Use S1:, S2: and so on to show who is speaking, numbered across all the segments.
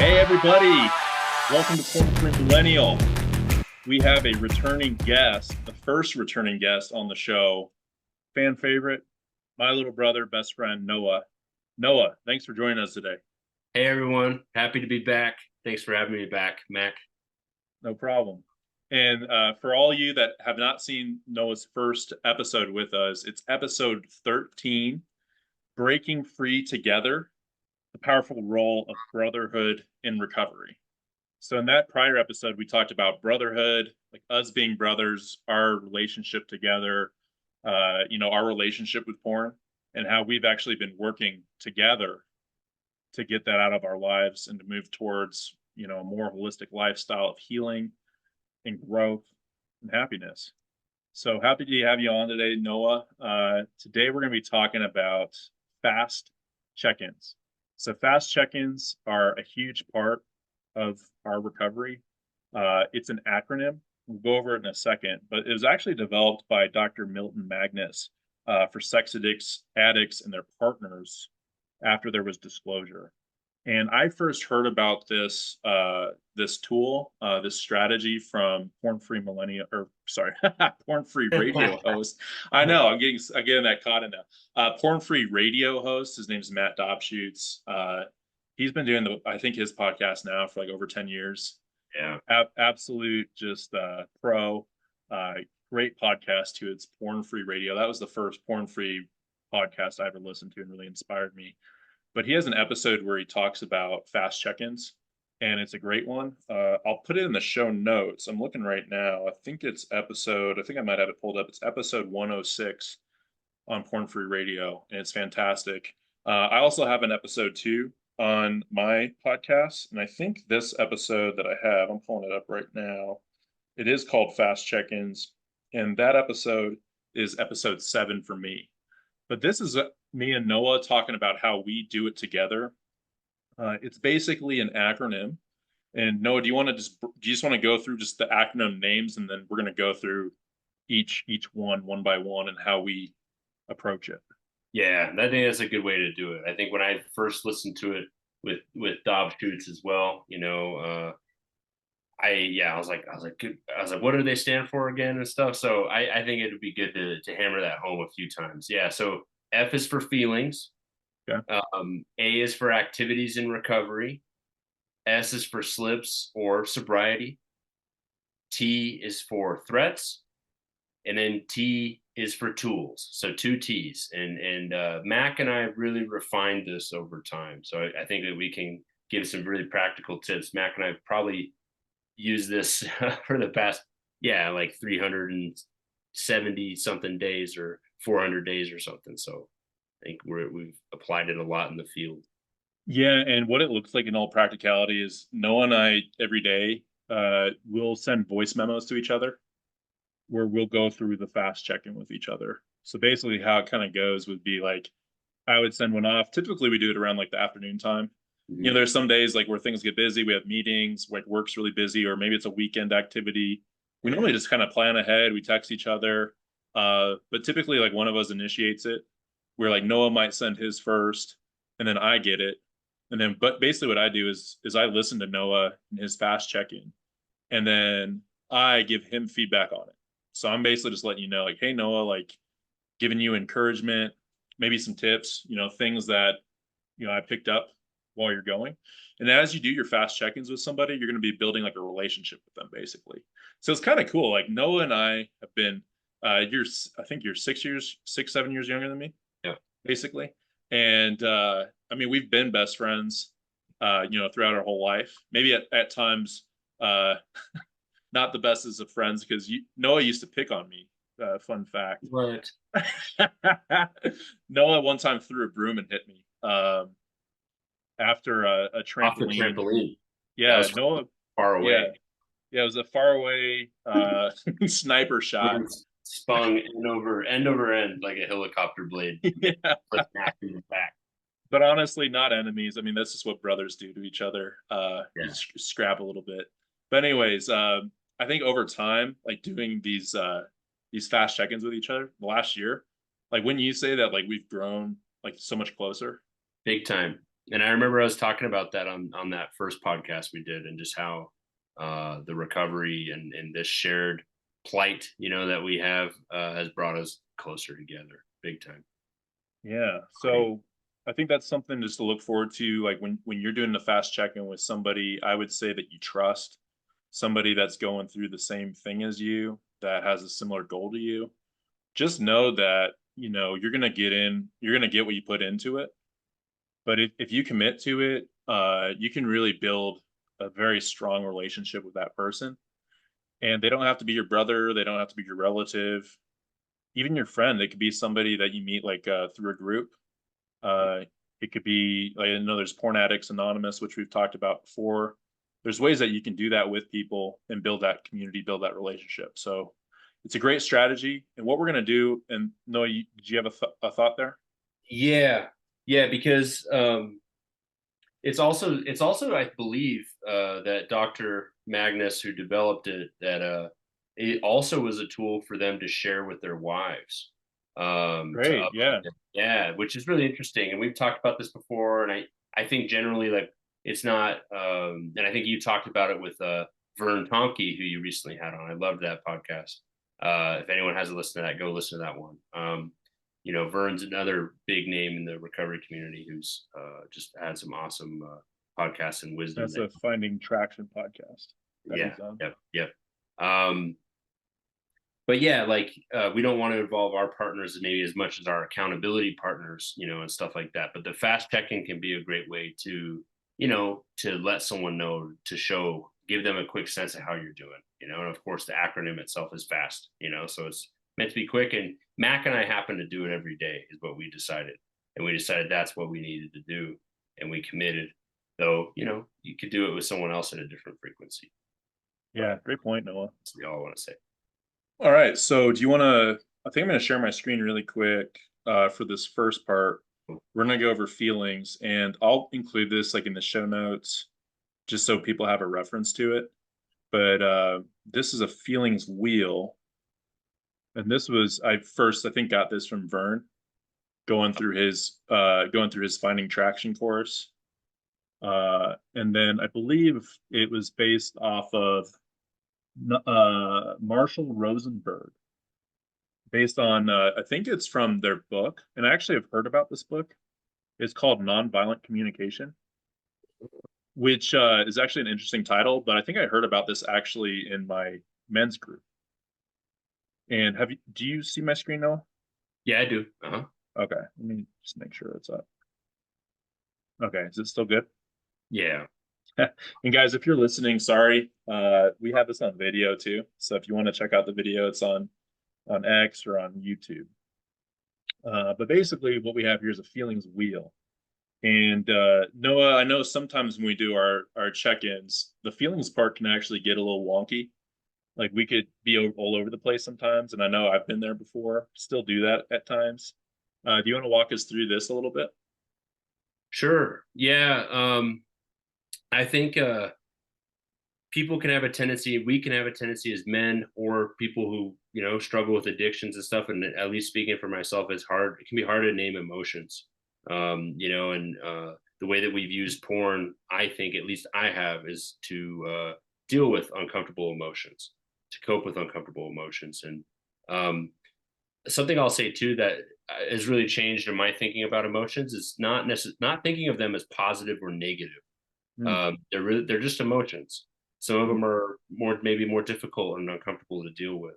S1: Hey everybody, welcome to Porn Free Millennial. We have a returning guest, the first returning guest on the show, fan favorite, my little brother, best friend, Noah. Noah, thanks for joining us today.
S2: Hey everyone, happy to be back. Thanks for having me back, Mac.
S1: No problem. And for all you that have not seen Noah's first episode with us, it's episode 13, Breaking Free Together, the powerful role of brotherhood in recovery. So in that prior episode, we talked about brotherhood, like us being brothers, our relationship together, our relationship with porn, and how we've actually been working together to get that out of our lives and to move towards, a more holistic lifestyle of healing and growth and happiness. So happy to have you on today, Noah. Today we're going to be talking about FASTT Check-ins. So FASTT Check-ins are a huge part of our recovery. It's an acronym. We'll go over it in a second, but it was actually developed by Dr. Milton Magness for sex addicts and their partners after there was disclosure. And I first heard about this tool, this strategy from Porn Free Millennial, or sorry, Porn Free Radio host. I know I'm getting that caught in now. Porn Free Radio host. His name's Matt Dobschutz. He's been doing I think his podcast now for like over 10 years.
S2: Yeah,
S1: Absolute just pro. Great podcast too. It's Porn Free Radio. That was the first porn free podcast I ever listened to and really inspired me. But he has an episode where he talks about FASTT check-ins, and it's a great one. I'll put it in the show notes. I'm looking right now. I think I might have it pulled up. It's episode 106 on Porn Free Radio, and it's fantastic. I also have an episode 2 on my podcast, and I think this episode that I have, I'm pulling it up right now. It is called FASTT Check-ins, and that episode is episode 7 for me. But this is me and Noah talking about how we do it together. It's basically an acronym. And Noah, do you just want to go through just the acronym names, and then we're going to go through each one by one and how we approach it?
S2: yeah, I think that's a good way to do it. I think when I first listened to it with Dobschutz as well, I was like, what do they stand for again and stuff? So I think it would be good to hammer that home a few times. Yeah. So F is for feelings.
S1: Okay.
S2: A is for activities in recovery. S is for slips or sobriety. T is for threats, and then T is for tools. So 2 T's. And Mac and I really refined this over time. So I think that we can give some really practical tips. Mac and I probably used this for the past, like 370 something days or 400 days or something. So I think we've applied it a lot in the field.
S1: Yeah, and what it looks like in all practicality is Noah and I every day will send voice memos to each other where we'll go through the FASTT check-in with each other. So basically how it kind of goes would be like I would send one off. Typically we do it around like the afternoon time.
S2: Mm-hmm.
S1: There's some days like where things get busy, we have meetings, like work's really busy, or maybe it's a weekend activity. We normally just kind of plan ahead, we text each other. But typically like one of us initiates it, where like Noah might send his first and then I get it. And then but basically what I do is I listen to Noah and his FASTT check-in, and then I give him feedback on it. So I'm basically just letting you know, like, hey Noah, like giving you encouragement, maybe some tips, things that I picked up while you're going. And as you do your FASTT check-ins with somebody, you're going to be building like a relationship with them, basically. So it's kind of cool. Like Noah and I have been, I think you're 7 years younger than me.
S2: Yeah,
S1: basically. And I mean, we've been best friends, throughout our whole life. Maybe at times, not the best as of friends because Noah used to pick on me. Fun fact.
S2: right.
S1: Noah one time threw a broom and hit me after a trampoline.
S2: Off the trampoline.
S1: Yeah, Noah.
S2: Far away.
S1: Yeah, it was a far away sniper shot.
S2: Spun end over end like a helicopter blade.
S1: Yeah.
S2: Back.
S1: But honestly, not enemies. I mean, that's just what brothers do to each other. You scrap a little bit. But anyways, I think over time, like doing these FASTT check-ins with each other the last year, like when you say that, like we've grown like so much closer.
S2: Big time. And I remember I was talking about that on that first podcast we did, and just how the recovery and this shared plight, that we have, has brought us closer together, big time.
S1: Yeah.
S2: Great.
S1: So I think that's something just to look forward to. Like when you're doing the fast check-in with somebody, I would say that you trust somebody that's going through the same thing as you, that has a similar goal to you. Just know that, you're gonna you're gonna get what you put into it. But if you commit to it, you can really build a very strong relationship with that person. And they don't have to be your brother, they don't have to be your relative, even your friend. They could be somebody that you meet like through a group. Uh, it could be like, I know there's Porn Addicts Anonymous, which we've talked about before. There's ways that you can do that with people and build that community, build that relationship. So it's a great strategy. And what we're going to do, and Noah, did you have a thought there?
S2: Yeah, yeah, because it's also I believe that Dr. Magness, who developed it, that it also was a tool for them to share with their wives. To
S1: Great. Yeah.
S2: Yeah, which is really interesting. And we've talked about this before, and I think generally, like, it's not. And I think you talked about it with Vern Tonke, who you recently had on. I loved that podcast. If anyone hasn't listened to that, go listen to that one. Vern's another big name in the recovery community who's just had some awesome podcasts and wisdom.
S1: That's a Finding Traction podcast that
S2: Yeah,
S1: he's on.
S2: yep, yep. But yeah, like, we don't want to involve our partners maybe as much as our accountability partners, and stuff like that. But the fast check-in can be a great way to let someone know, to give them a quick sense of how you're doing, and of course the acronym itself is FAST, so it's meant to be quick. And Mac and I happen to do it every day, is what we decided. And we decided that's what we needed to do. And we committed, though, you could do it with someone else at a different frequency.
S1: Yeah. Great point, Noah.
S2: That's what all I want to say.
S1: All right. So do you want to? I think I'm going to share my screen really quick for this first part. We're going to go over feelings, and I'll include this like in the show notes just so people have a reference to it. But this is a feelings wheel. And this was, I think got this from Vern going through his Finding Traction course. And then I believe it was based off of Marshall Rosenberg, based on I think it's from their book, and I actually have heard about this book. It's called Nonviolent Communication, which is actually an interesting title. But I think I heard about this actually in my men's group. And do you see my screen, Noah?
S2: Yeah, I do. Uh-huh.
S1: Okay, let me just make sure it's up. Okay, is it still good?
S2: Yeah.
S1: And guys, if you're listening, sorry, we have this on video too. So if you want to check out the video, it's on X or on YouTube. But basically, what we have here is a feelings wheel. And Noah, I know sometimes when we do our check-ins, the feelings part can actually get a little wonky. Like we could be all over the place sometimes, and I know I've been there before. Still do that at times. Do you want to walk us through this a little bit?
S2: Sure. Yeah. I think people can have a tendency, we can have a tendency as men, or people who, struggle with addictions and stuff. And at least speaking for myself, it can be hard to name emotions. And the way that we've used porn, I think, at least I have, is to deal with uncomfortable emotions, to cope with uncomfortable emotions. And something I'll say too that has really changed in my thinking about emotions is not thinking of them as positive or negative.
S1: Mm.
S2: They're just emotions. Some of
S1: Mm.
S2: them are maybe more difficult and uncomfortable to deal with,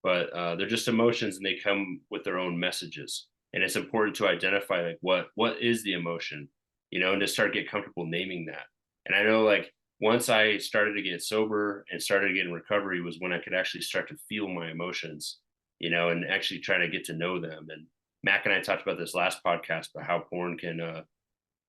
S2: but they're just emotions, and they come with their own messages. And it's important to identify, like, what is the emotion, and to start get comfortable naming that. And I know, like, once I started to get sober and started to get in recovery was when I could actually start to feel my emotions, and actually try to get to know them. And Mac and I talked about this last podcast about how porn can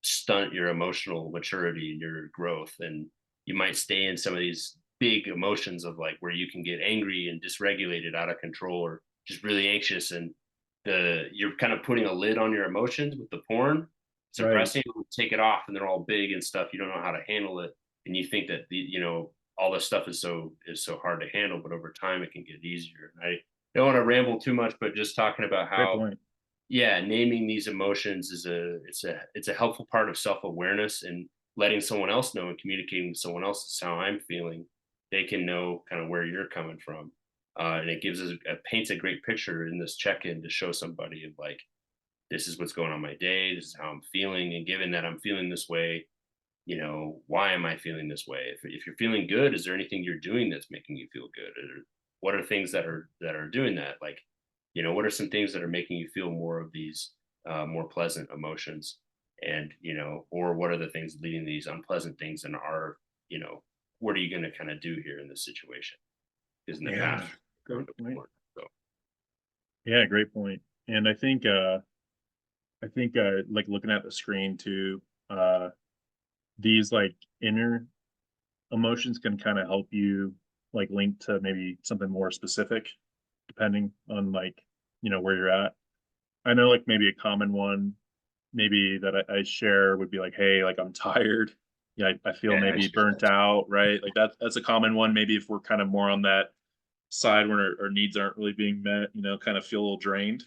S2: stunt your emotional maturity and your growth. And you might stay in some of these big emotions of, like, where you can get angry and dysregulated, out of control, or just really anxious. And you're kind of putting a lid on your emotions with the porn,
S1: Right.
S2: suppressing them, take it off, and they're all big and stuff. You don't know how to handle it. And you think that all this stuff is so hard to handle, but over time it can get easier. And I don't want to ramble too much, but just talking about
S1: Great
S2: how
S1: point.
S2: yeah, naming these emotions is it's a helpful part of self-awareness, and letting someone else know and communicating to someone else is how I'm feeling. They can know kind of where you're coming from. And it gives us paints a great picture in this check-in to show somebody of like, this is what's going on my day, this is how I'm feeling. And given that I'm feeling this way, why am I feeling this way? If you're feeling good, is there anything you're doing that's making you feel good? Or what are things that are doing that? Like, what are some things that are making you feel more of these more pleasant emotions? And, or what are the things leading to these unpleasant things, and what are you going to kind of do here in this situation? Because in the past,
S1: Yeah, great point.
S2: so
S1: Yeah, great point. And I think like looking at the screen too, uh these like inner emotions can kind of help you like link to maybe something more specific depending on like where you're at. I know like maybe a common one maybe that I share would be like, hey, like I'm tired. Yeah, I feel
S2: yeah, I
S1: maybe
S2: share
S1: burnt
S2: that.
S1: out, right? Like that's a common one. Maybe if we're kind of more on that side where our needs aren't really being met, kind of feel a little drained.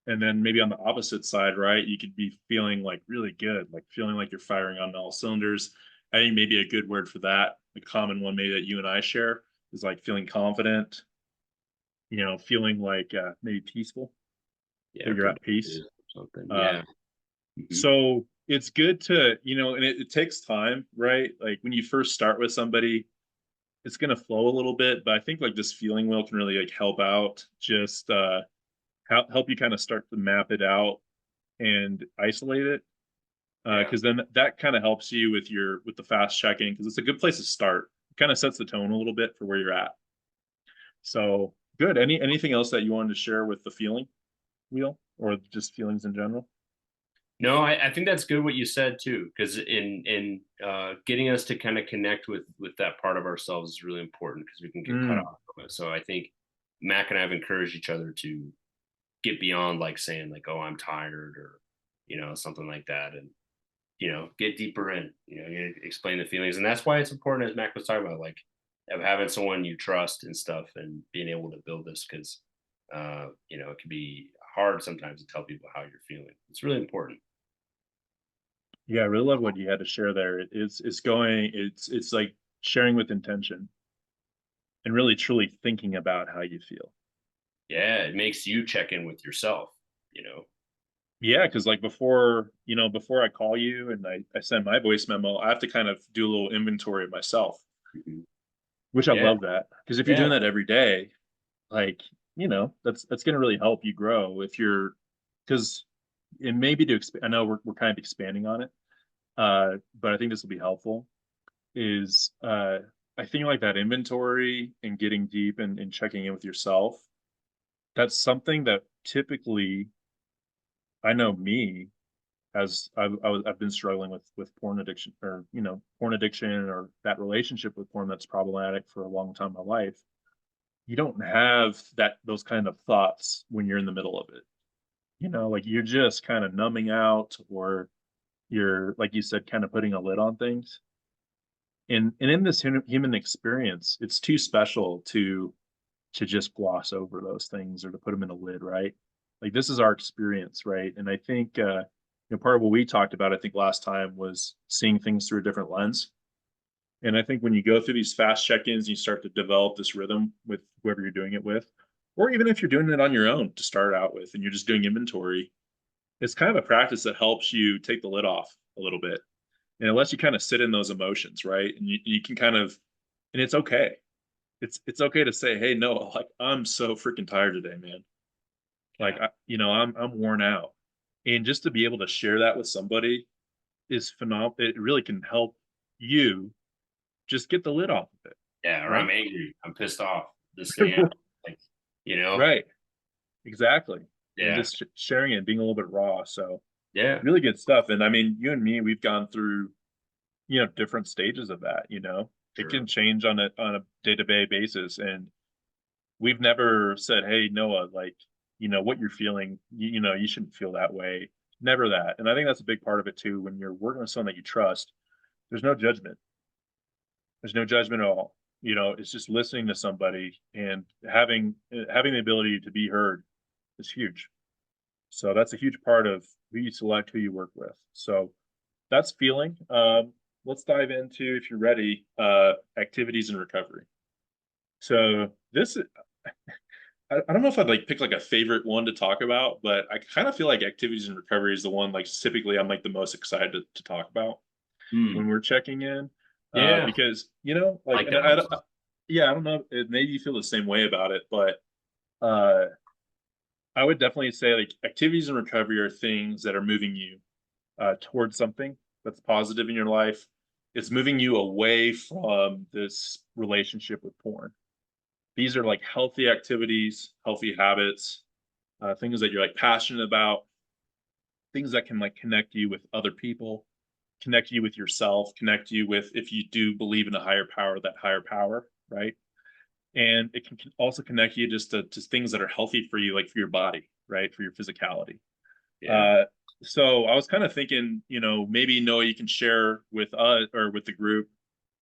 S1: And then maybe on the opposite side, right, you could be feeling like really good, like feeling like you're firing on all cylinders. I think maybe a good word for that, the common one maybe that you and I share is like feeling confident, feeling like maybe peaceful,
S2: Yeah,
S1: that
S2: or
S1: you're at peace.
S2: productive or something.
S1: Uh,
S2: Yeah. Mhm.
S1: so it's good to, and it takes time, right? Like when you first start with somebody, it's going to flow a little bit, but I think like this feeling wheel can really like help out, just help you kind of start to map it out and isolate it.
S2: Yeah.
S1: Because then that kind of helps you with the fast check-in because it's a good place to start. It kind of sets the tone a little bit for where you're at. So good. Anything else that you wanted to share with the feeling wheel or just feelings in general?
S2: No, I think that's good what you said too, because in getting us to kind of connect with that part of ourselves is really important because we can get cut
S1: Mm,
S2: off from it. So I think Mac and I have encouraged each other to get beyond like saying like, "Oh, I'm tired," or something like that, and get deeper in. You explain the feelings, and that's why it's important, as Mac was talking about, like of having someone you trust and stuff, and being able to build this because it can be hard sometimes to tell people how you're feeling. It's really important.
S1: yeah, I really love what you had to share there. It's like sharing with intention and really truly thinking about how you feel.
S2: Yeah, it makes you check in with yourself, you know?
S1: Yeah, because like before I call you and I send my voice memo, I have to kind of do a little inventory of myself,
S2: Mhm.
S1: which I
S2: Yeah,
S1: love that. Because if you're
S2: yeah,
S1: doing that every day, like, that's gonna really help you grow if you're because it may be to expand. I know we're kind of expanding on it, but I think this will be helpful. Is I think like that inventory and getting deep and checking in with yourself. That's something that typically I know me as I've been struggling with porn addiction or porn addiction or that relationship with porn that's problematic for a long time in my life. You don't have those kind of thoughts when you're in the middle of it. Like you're just kind of numbing out or you're like you said kind of putting a lid on things. And in this human experience, it's too special to just gloss over those things or to put them in a lid, right? Like this is our experience, right? And I think part of what we talked about, I think last time was seeing things through a different lens. And I think when you go through these fast check-ins, you start to develop this rhythm with whoever you're doing it with, or even if you're doing it on your own to start out with, and you're just doing inventory, it's kind of a practice that helps you take the lid off a little bit, and it lets you kind of sit in those emotions, right? And you can kind of, and it's okay. It's okay to say, hey, no, like I'm so freaking tired today, man. Like
S2: yeah,
S1: I'm worn out, and just to be able to share that with somebody is phenomenal. It really can help you just get the lid off of it,
S2: yeah. Or
S1: right?
S2: I'm angry, I'm pissed off. This thing happened, like, you know?
S1: Right. Exactly. And
S2: Yeah,
S1: just sharing it, being a little bit raw. So
S2: yeah,
S1: really good stuff. And I mean, you and me, we've gone through, different stages of that. It can
S2: sure.
S1: change on a day-to-day basis. And we've never said, hey, Noah, like, what you're feeling, you shouldn't feel that way. Never that. And I think that's a big part of it too. When you're working with someone that you trust, there's no judgment. There's no judgment at all. It's just listening to somebody and having the ability to be heard is huge. So that's a huge part of who you select, who you work with. So that's feeling. Let's dive into, if you're ready, activities and recovery. So this, I don't know if I'd like pick like a favorite one to talk about, but I kind of feel like activities and recovery is the one like typically I'm like the most excited to talk about when
S2: Hmm.
S1: we're checking in,
S2: Yeah,
S1: because you know,
S2: I
S1: like,
S2: like
S1: and
S2: that one.
S1: yeah, I don't know, maybe you feel the same way about it, but uh, I would definitely say like activities and recovery are things that are moving you towards something that's positive in your life. It's moving you away from this relationship with porn. These are like healthy activities, healthy habits, things that you're like passionate about, things that can like connect you with other people, connect you with yourself, connect you with, if you do believe in a higher power, that higher power, right? And it can also connect you just to things that are healthy for you, like for your body, right? For your physicality.
S2: Yeah.
S1: Uh, so I was kind of thinking, you know, maybe Noah, you can share with us or with the group,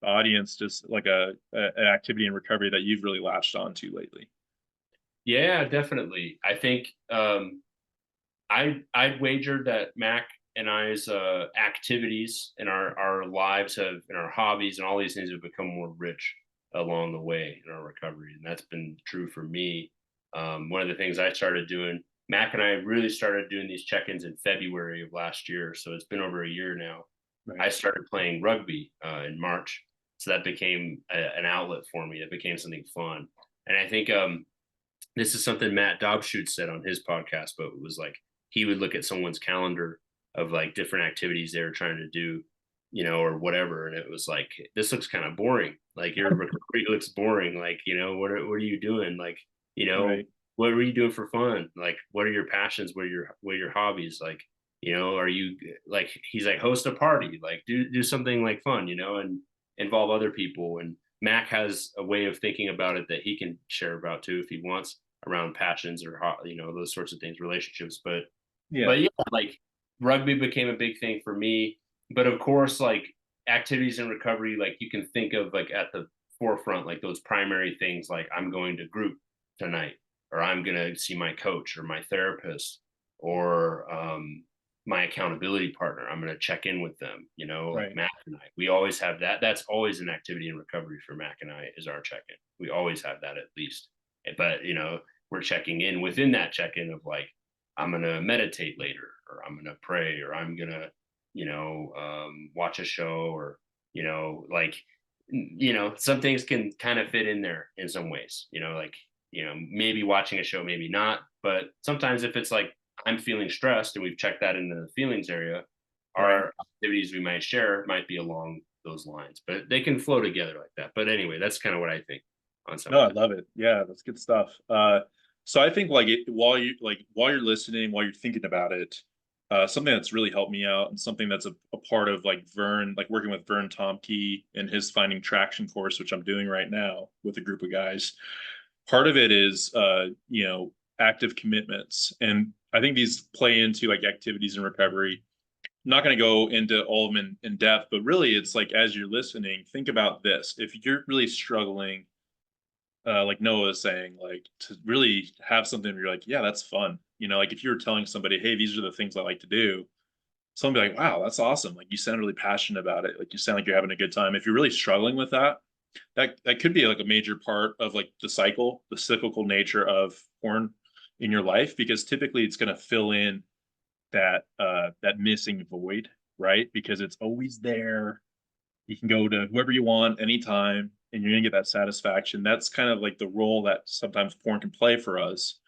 S1: the audience, just like an activity in recovery that you've really latched onto lately.
S2: Yeah, definitely. I think I'd wagered that Mac and I's activities in our lives have and our hobbies and all these things have become more rich along the way in our recovery, and that's been true for me. One of the things I started doing, Mac and I really started doing these check-ins in February of last year, so it's been over a year now.
S1: Right.
S2: I started playing rugby in March, so that became an outlet for me. It became something fun, and I think this is something Matt Dobshoot said on his podcast, but it was like he would look at someone's calendar of like different activities they were trying to do, you know, or whatever, and it was like, this looks kind of boring. Like your recovery looks boring. Like, you know, what are you doing? Like, you know,
S1: Right.
S2: what are you doing for fun? Like, what are your passions? What are your hobbies? Like, you know, are you like, he's like, host a party, like do something like fun, you know, and involve other people. And Mac has a way of thinking about it that he can share about too if he wants, around passions or you know, those sorts of things, relationships.
S1: Yeah.
S2: But yeah, like rugby became a big thing for me. But of course, like activities and recovery, like you can think of like at the forefront, like those primary things, like I'm going to group tonight, or I'm gonna see my coach or my therapist, or my accountability partner. I'm gonna check in with them, you know, like
S1: Right.
S2: Mac and I. We always have that. That's always an activity in recovery for Mac and I, is our check-in. We always have that at least. But you know, we're checking in within that check-in of like, I'm gonna meditate later, or I'm gonna pray, or I'm gonna, you know, watch a show, or you know, like, you know, some things can kind of fit in there in some ways. You know, like, you know, maybe watching a show, maybe not. But sometimes if it's like I'm feeling stressed and we've checked that into the feelings area,
S1: Right.
S2: our activities we might share might be along those lines. But they can flow together like that. But anyway, that's kind of what I think on some
S1: No,
S2: of
S1: I
S2: it.
S1: love it. Yeah, that's good stuff. So I think like while you're listening, while you're thinking about it, something that's really helped me out and something that's a part of like Vern, like working with Vern Tomke and his Finding Traction course, which I'm doing right now with a group of guys. Part of it is you know, active commitments. And I think these play into like activities and recovery. I'm not going to go into all of them in depth, but really it's like as you're listening, think about this. If you're really struggling, like Noah was saying, like to really have something where you're like, yeah, that's fun. You know, like if you were telling somebody, hey, these are the things I like to do, someone be like, wow, that's awesome. Like you sound really passionate about it. Like you sound like you're having a good time. If you're really struggling with that, that could be like a major part of like the cycle, the cyclical nature of porn in your life, because typically it's going to fill in that missing void, right? Because it's always there. You can go to whoever you want anytime and you're gonna get that satisfaction. That's kind of like the role that sometimes porn can play for us.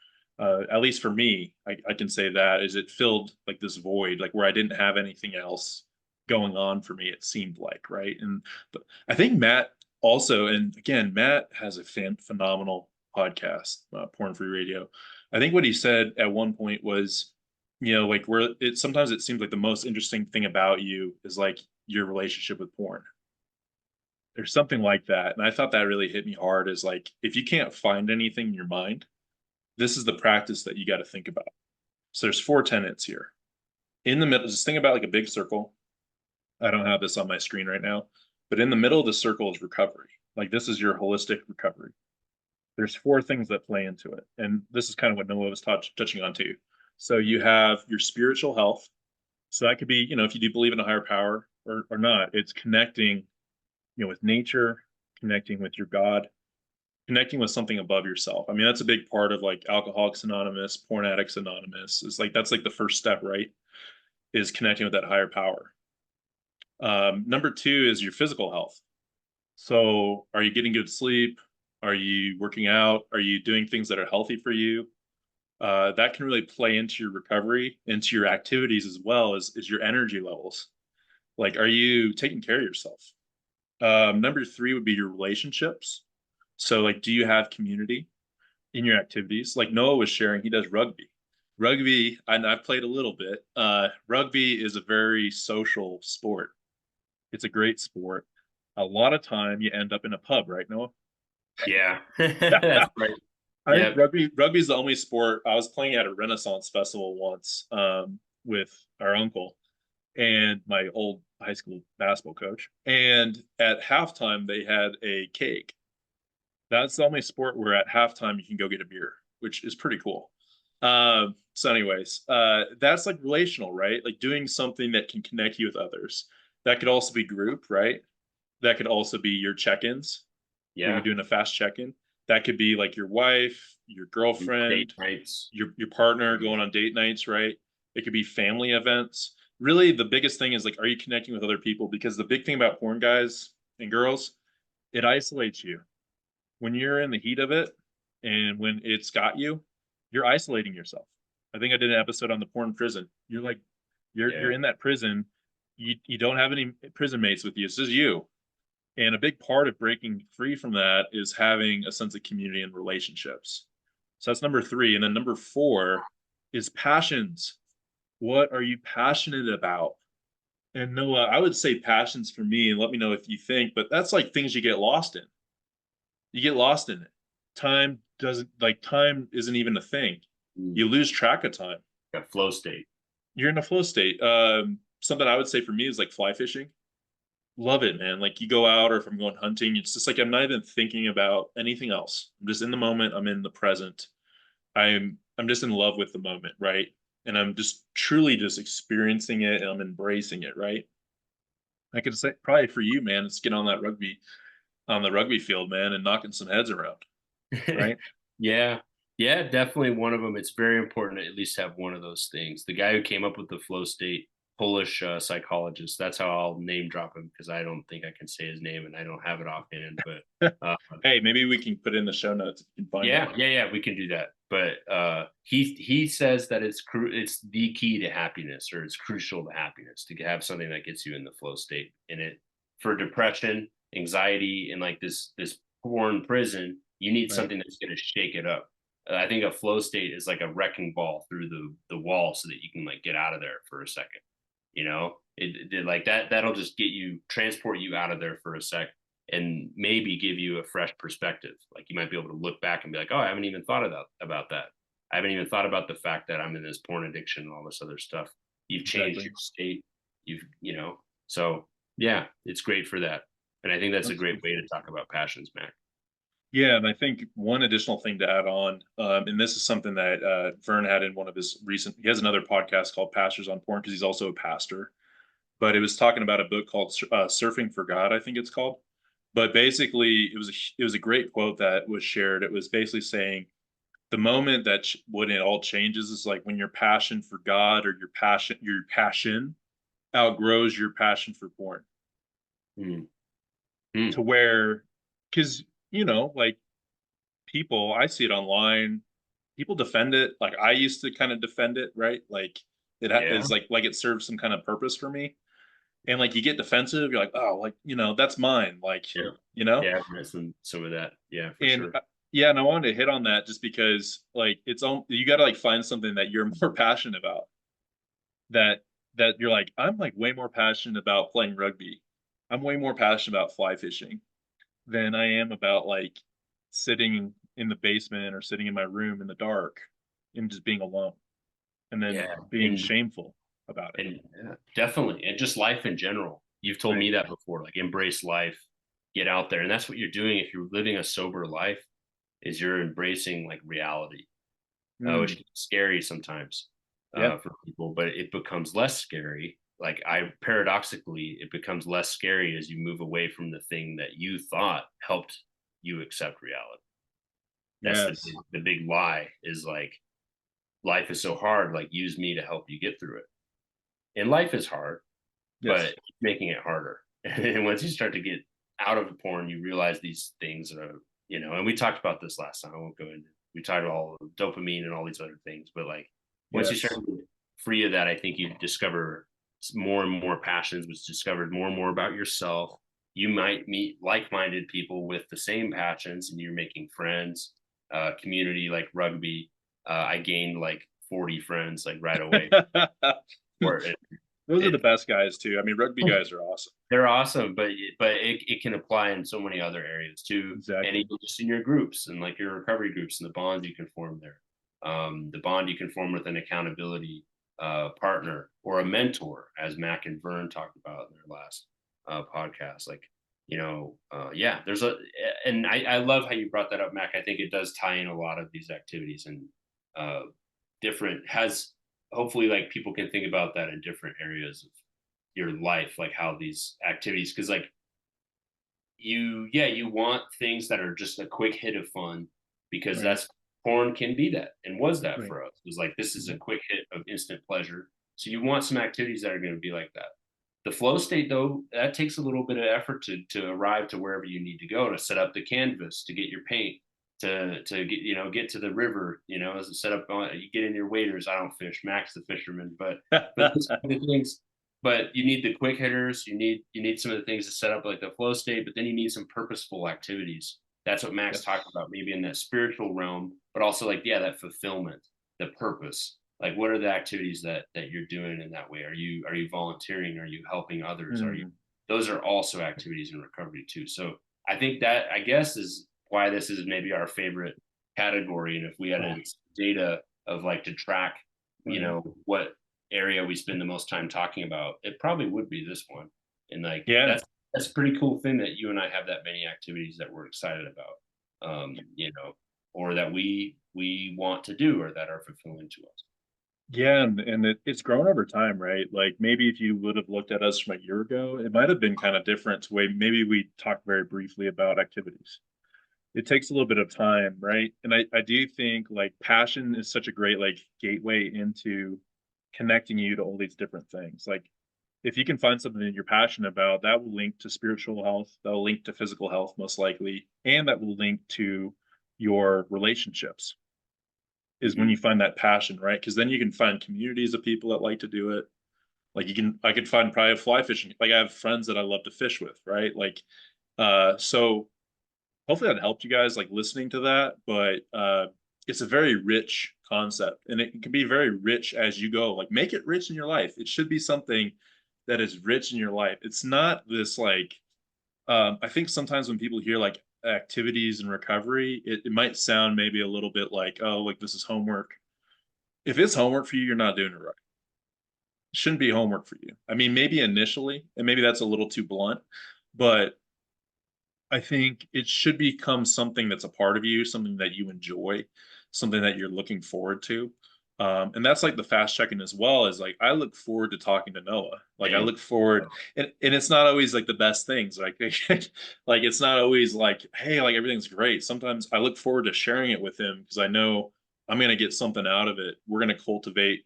S1: At least for me, I can say that is it filled like this void, like where I didn't have anything else going on for me, it seemed like, right? And but I think Matt also, and again, Matt has a phenomenal podcast, Porn Free Radio. I think what he said at one point was, you know, like where it sometimes it seems like the most interesting thing about you is like your relationship with porn. There's something like that, and I thought that really hit me hard, is like, if you can't find anything in your mind, this is the practice that you gotta think about. So there's 4 tenets here. In the middle, just think about like a big circle. I don't have this on my screen right now, but in the middle of the circle is recovery. Like, this is your holistic recovery. There's 4 things that play into it, and this is kind of what Noah was touching on too. So you have your spiritual health. So that could be, if you do believe in a higher power or not, it's connecting, with nature, connecting with your God, connecting with something above yourself. I mean, that's a big part of like Alcoholics Anonymous, Porn Addicts Anonymous. Is like that's like the first step, right? Is connecting with that higher power. Number two is your physical health. So, are you getting good sleep? Are you working out? Are you doing things that are healthy for you? That can really play into your recovery, into your activities as well as your energy levels. Like, are you taking care of yourself? Number three would be your relationships. So, like, do you have community in your activities? Like Noah was sharing, he does rugby. Rugby, and I've played a little bit. Rugby is a very social sport. It's a great sport. A lot of time you end up in a pub, right, Noah?
S2: Yeah, that's right.
S1: I think
S2: Yep.
S1: rugby is the only sport. I was playing at a Renaissance festival once with our uncle and my old high school basketball coach. And at halftime, they had a cake. That's the only sport where at halftime you can go get a beer, which is pretty cool. So, anyways, that's like relational, right? Like doing something that can connect you with others. That could also be group, right? That could also be your check-ins where you're
S2: Yeah.
S1: doing a fast check-in. That could be like your wife, your
S2: Date
S1: girlfriend,
S2: nights.
S1: your partner going on date nights, right? It could be family events. Really, the biggest thing is like, are you connecting with other people? Because the big thing about porn guys and girls, it isolates you. When you're in the heat of it and when it's got you, you're isolating yourself. I think I did an episode on the porn prison. You're like, you're
S2: Yeah.
S1: in that prison. You don't have any prison mates with you. It's just you. And a big part of breaking free from that is having a sense of community and relationships. So that's number three. And then number four is passions. What are you passionate about? And Noah, I would say passions for me, and let me know if you think, but that's like things you get lost in. You get lost in it. Time isn't even a thing.
S2: Mm.
S1: You lose track of time.
S2: A flow state.
S1: You're in a flow state. Something I would say for me is like fly fishing. Love it, man. Like you go out, or if I'm going hunting, it's just like I'm not even thinking about anything else. I'm just in the moment. I'm in the present. I'm just in love with the moment, right? And I'm just truly just experiencing it and I'm embracing it, right? I could say probably for you, man, it's get on the rugby field, man, and knocking some heads around, right?
S2: Yeah. Yeah, definitely one of them. It's very important to at least have one of those things. The guy who came up with the flow state, Polish psychologist, that's how I'll name drop him because I don't think I can say his name and I don't have it offhand. But
S1: Hey, maybe we can put in the show notes if you can find it.
S2: yeah, we can do that. But he says that it's the key to happiness, or it's crucial to happiness to have something that gets you in the flow state. And it for depression, anxiety, and like this porn prison, you need
S1: Right.
S2: something that's going to shake it up. I think a flow state is like a wrecking ball through the wall so that you can like get out of there for a second. You know, it like that'll just get you transport you out of there for a sec and maybe give you a fresh perspective. Like you might be able to look back and be like, oh, I haven't even thought about that. I haven't even thought about the fact that I'm in this porn addiction and all this other stuff. You've changed
S1: Exactly.
S2: your state. So yeah, it's great for that. And I think that's a
S1: That's
S2: great
S1: cool.
S2: way to talk about passions, Mac.
S1: Yeah, and I think one additional thing to add on, and this is something that Vern had in one of his recent. He has another podcast called Pastors on Porn because he's also a pastor. But it was talking about a book called Surfing for God, I think it's called. But basically, it was a great quote that was shared. It was basically saying the moment that when it all changes is like when your passion for God or your passion outgrows your passion for porn
S2: Mm.
S1: to
S2: Mm.
S1: where because like people I see it online, people defend it like I used to kind of defend it, right? Like
S2: Yeah.
S1: is like it serves some kind of purpose for me, and like you get defensive, you're like, oh, like that's mine, like
S2: Yeah.
S1: you know
S2: Yeah. I've read some of that. Yeah, for
S1: and
S2: sure.
S1: yeah, and I wanted to hit on that just because like you got to like find something that you're more passionate about, that you're like, I'm like way more passionate about playing rugby. I'm way more passionate about fly fishing than I am about like sitting in the basement or sitting in my room in the dark and just being alone and then
S2: Yeah.
S1: being shameful about it.
S2: And yeah, definitely. And just life in general. You've told
S1: Right.
S2: me that before, like embrace life, get out there. And that's what you're doing if you're living a sober life, is you're embracing like reality. Oh, it's
S1: Mm,
S2: scary sometimes.
S1: Yeah.
S2: for people, but it becomes less scary. Like I paradoxically, it becomes less scary as you move away from the thing that you thought helped you accept reality. That's
S1: Yes.
S2: the big lie is like life is so hard, like use me to help you get through it. And life is hard, but
S1: Yes.
S2: making it harder. And once you start to get out of the porn, you realize these things are, and we talked about this last time. I won't go into we talked about all dopamine and all these other things, but like once you start
S1: Yes.
S2: to get free of that, I think you discover more and more passions, which discovered more and more about yourself. You might meet like-minded people with the same passions and you're making friends, community like rugby. I gained like 40 friends like right away. Or
S1: Those are the
S2: it,
S1: best guys too. I mean, rugby guys are awesome.
S2: they're awesome, but it can apply in so many other areas too, and
S1: Exactly.
S2: even just in your groups and like your recovery groups and the bonds you can form there. The bond you can form with an accountability partner or a mentor, as Mac and Vern talked about in their last podcast. Like, yeah, there's and I love how you brought that up, Mac. I think it does tie in a lot of these activities and uh, different has hopefully like people can think about that in different areas of your life, like how these activities, because like you want things that are just a quick hit of fun, because
S1: Right.
S2: that's porn can be that and was that
S1: Right.
S2: for us. It was like this is a
S1: Mhm.
S2: quick hit of instant pleasure. So you want some activities that are going to be like that. The flow state though, that takes a little bit of effort to arrive to wherever you need to go, to set up the canvas, to get your paint, to get get to the river, as a set up on you get in your waders. I don't fish, Max the fisherman, but those kind of things. But you need the quick hitters, you need some of the things to set up like the flow state, but then you need some purposeful activities. That's what Max talked
S1: Yes.
S2: about, maybe in that spiritual realm, but also like, yeah, that fulfillment, the purpose. Like what are the activities that you're doing in that way? Are you volunteering? Are you helping others? Are you
S1: Mm.
S2: those are also activities in recovery too. So I think that I guess is why this is maybe our favorite category. And if we had
S1: Oh,
S2: a data of like to track,
S1: right.
S2: what area we spend the most time talking about, it probably would be this one. And like
S1: Yeah.
S2: that's a pretty cool thing that you and I have that many activities that we're excited about, or that we want to do or that are fulfilling to us.
S1: Yeah, and it's grown over time, right? Like maybe if you would have looked at us from a year ago, it might have been kind of different to way maybe we talked very briefly about activities. It takes a little bit of time, right? And I do think like passion is such a great like gateway into connecting you to all these different things. Like if you can find something that you're passionate about, that will link to spiritual health, that will link to physical health most likely, and that will link to your relationships is when
S2: Mm-hmm.
S1: you find that passion, right? Because then you can find communities of people that like to do it. Like I could find probably a fly fishing. Like I have friends that I love to fish with, right? Like, so hopefully that helped you guys like listening to that. But it's a very rich concept, and it can be very rich as you go. Like make it rich in your life. It should be something that is rich in your life. It's not this like I think sometimes when people hear like activities and recovery, it might sound maybe a little bit like, oh, like this is homework. If it's homework for you, you're not doing it right. It shouldn't be homework for you. I mean, maybe initially, and maybe that's a little too blunt, but I think it should become something that's a part of you, something that you enjoy, something that you're looking forward to. And that's like the fast check-in as well is like I look forward to talking to Noah. Like I
S2: Same.
S1: look forward and it's not always like the best things. Like like it's not always like, hey, like everything's great. Sometimes I look forward to sharing it with him because I know I'm gonna get something out of it. We're gonna cultivate,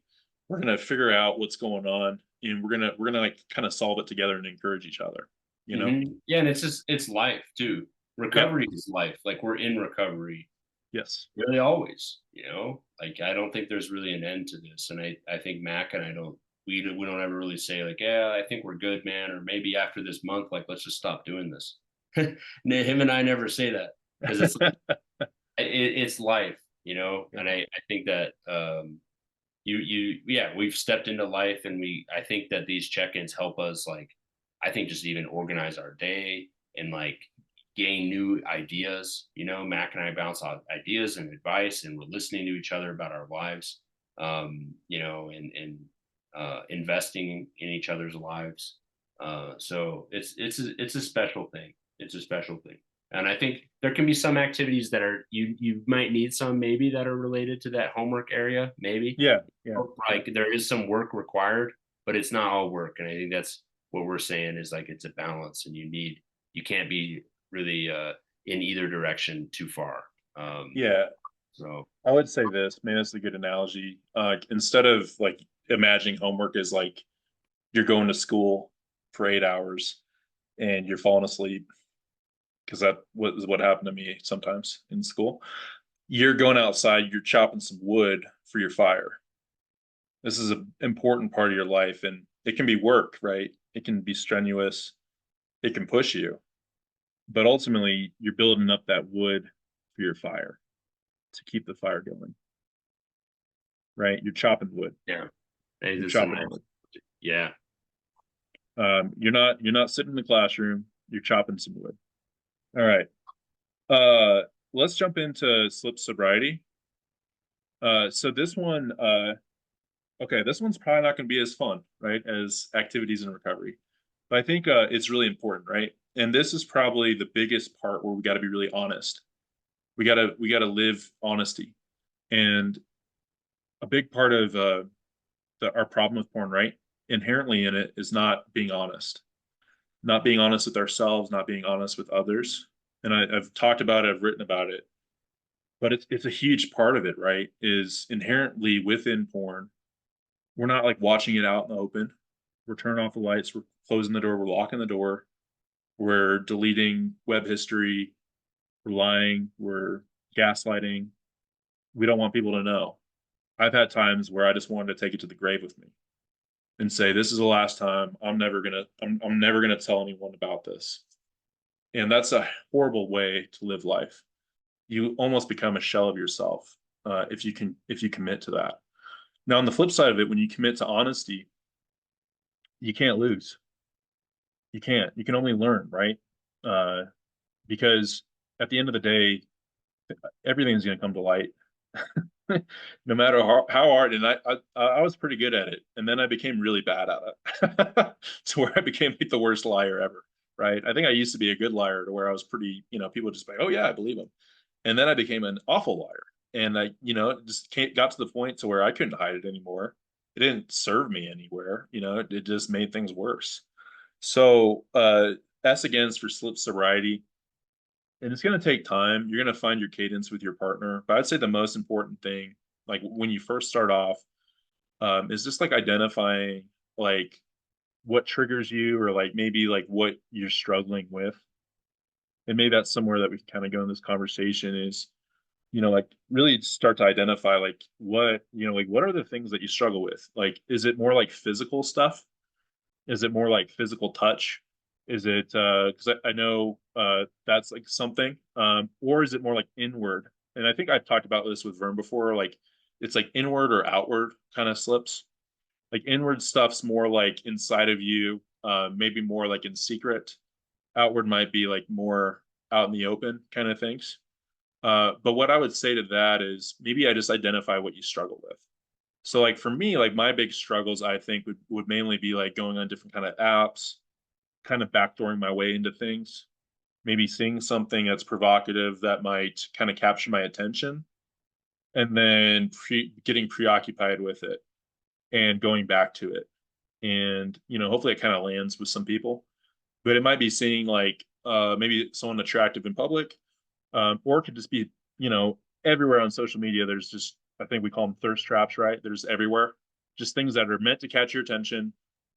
S1: we're gonna figure out what's going on, and we're gonna like kind of solve it together and encourage each other, you know?
S2: Yeah, and it's life too.
S1: Yeah.
S2: Recovery is life. Like we're in recovery
S1: Yes.
S2: really always. Like I don't think there's really an end to this, and I think Mac and I don't we don't ever really say like, yeah, I think we're good, man, or maybe after this month, like let's just stop doing this. Him and I never say that because it's like it's life,
S1: Yeah.
S2: and I think that yeah, we've stepped into life, and I think that these check-ins help us, like I think just even organize our day and like gain new ideas. Mac and I bounce off ideas and advice, and we're listening to each other about our lives, and investing in each other's lives. So it's a special thing. It's a special thing. And I think there can be some activities that are you might need some maybe that are related to that homework area, maybe.
S1: Yeah, yeah,
S2: Like there is some work required, but it's not all work. And I think that's what we're saying is like it's a balance, and you can't be really in either direction too far.
S1: yeah.
S2: So
S1: I would say this, man, that's a good analogy. Instead of like imagining homework as like you're going to school for 8 hours and you're falling asleep, because that was what happened to me sometimes in school. You're going outside, you're chopping some wood for your fire. This is an important part of your life, and it can be work, right? It can be strenuous, it can push you, but ultimately you're building up that wood for your fire to keep the fire going, right? You're chopping wood.
S2: yeah,
S1: You're
S2: it's a
S1: chopping
S2: nice,
S1: wood.
S2: yeah.
S1: You're not sitting in the classroom. You're chopping some wood. All right. Let's jump into slip sobriety. So this one, okay, this one's probably not going to be as fun, right, as activities in recovery, but I think it's really important, right? And this is probably the biggest part where we got to be really honest. We gotta live honesty, and a big part of our problem with porn, right, inherently in it is not being honest, not being honest with ourselves, not being honest with others. And I've talked about it, I've written about it, but it's a huge part of it, right? Is inherently within porn. We're not like watching it out in the open. We're turning off the lights, we're closing the door, we're locking the door, we're deleting web history, we're lying, we're gaslighting. We don't want people to know. I've had times where I just wanted to take it to the grave with me and say, "This is the last time. I'm never gonna tell anyone about this." And that's a horrible way to live life. You almost become a shell of yourself if you commit to that. Now, on the flip side of it, when you commit to honesty, you can't lose. You can't. You can only learn, right? Uh, because at the end of the day, everything's going to come to light, no matter how hard. And I was pretty good at it, and then I became really bad at it, to where I became like the worst liar ever. Right? I think I used to be a good liar, to where I was pretty. People just like, "Oh yeah, I believe him," and then I became an awful liar, and it just got to the point to where I couldn't hide it anymore. It didn't serve me anywhere. It just made things worse. So S again is for slip sobriety, and it's going to take time. You're going to find your cadence with your partner, but I'd say the most important thing, like when you first start off, is just like identifying like what triggers you, or like maybe like what you're struggling with. And maybe that's somewhere that we can kind of go in this conversation is, like really start to identify like what are the things that you struggle with? Like, is it more like physical stuff? Is it more like physical touch? Is it because I know that's like something, or is it more like inward? And I think I've talked about this with Vern before. Like it's like inward or outward kind of slips. Like inward stuff's more like inside of you, maybe more like in secret. Outward might be like more out in the open kind of things. But what I would say to that is maybe I just identify what you struggle with. So like for me, like my big struggles, I think would mainly be like going on different kind of apps, kind of backdooring my way into things, maybe seeing something that's provocative that might kind of capture my attention, and then getting preoccupied with it and going back to it. And hopefully it kind of lands with some people. But it might be seeing like maybe someone attractive in public, or it could just be everywhere on social media. There's just, I think we call them thirst traps, right? There's everywhere, just things that are meant to catch your attention,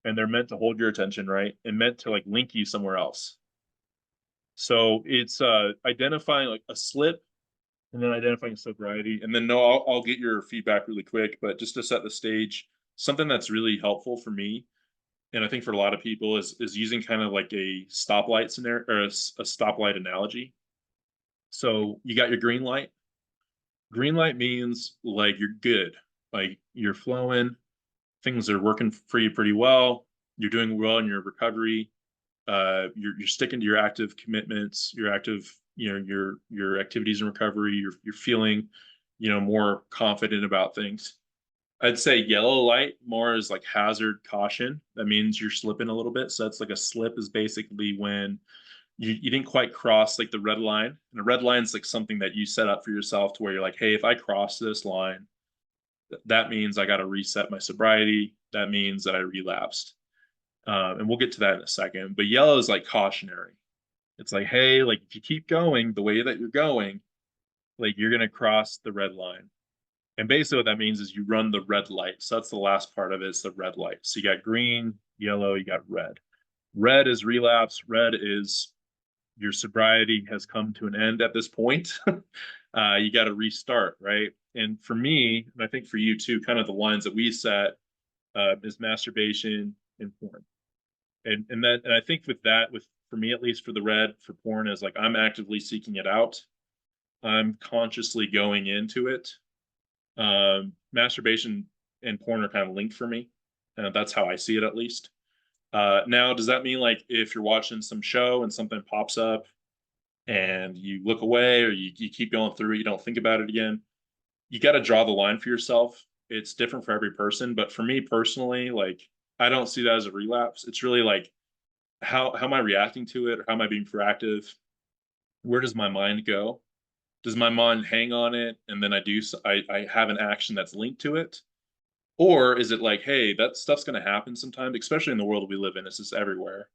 S1: and they're meant to hold your attention, right, and meant to like link you somewhere else. So it's identifying like a slip, and then identifying sobriety, and then no, I'll get your feedback really quick, but just to set the stage, something that's really helpful for me, and I think for a lot of people, is using kind of like a stoplight scenario, or a stoplight analogy. So you got your green light. Green light means like you're good, like you're flowing, things are working for you pretty well, you're doing well in your recovery, you're sticking to your active commitments, your active, your activities in recovery, you're feeling, more confident about things. I'd say yellow light more is like hazard caution. That means you're slipping a little bit. So that's like a slip is basically when you didn't quite cross like the red line. And a red line is like something that you set up for yourself to where you're like, hey, if I cross this line, that means I got to reset my sobriety. That means that I relapsed. And we'll get to that in a second. But yellow is like cautionary. It's like, hey, like if you keep going the way that you're going, like you're gonna cross the red line. And basically what that means is you run the red light. So that's the last part of it, is the red light. So you got green, yellow, you got red. Red is relapse. Red is your sobriety has come to an end at this point. You got to restart, right? And for me, and I think for you too, kind of the lines that we set is masturbation and porn. And I think with that, with for me at least for the red for porn is like I'm actively seeking it out. I'm consciously going into it. Masturbation and porn are kind of linked for me. That's how I see it at least. Now, does that mean like if you're watching some show and something pops up and you look away or you keep going through it, you don't think about it again? You got to draw the line for yourself. It's different for every person, but for me personally, like I don't see that as a relapse. It's really like how am I reacting to it, or how am I being proactive? Where does my mind go? Does my mind hang on it and then I have an action that's linked to it? Or is it like, hey, that stuff's going to happen sometime, especially in the world we live in? It's just everywhere.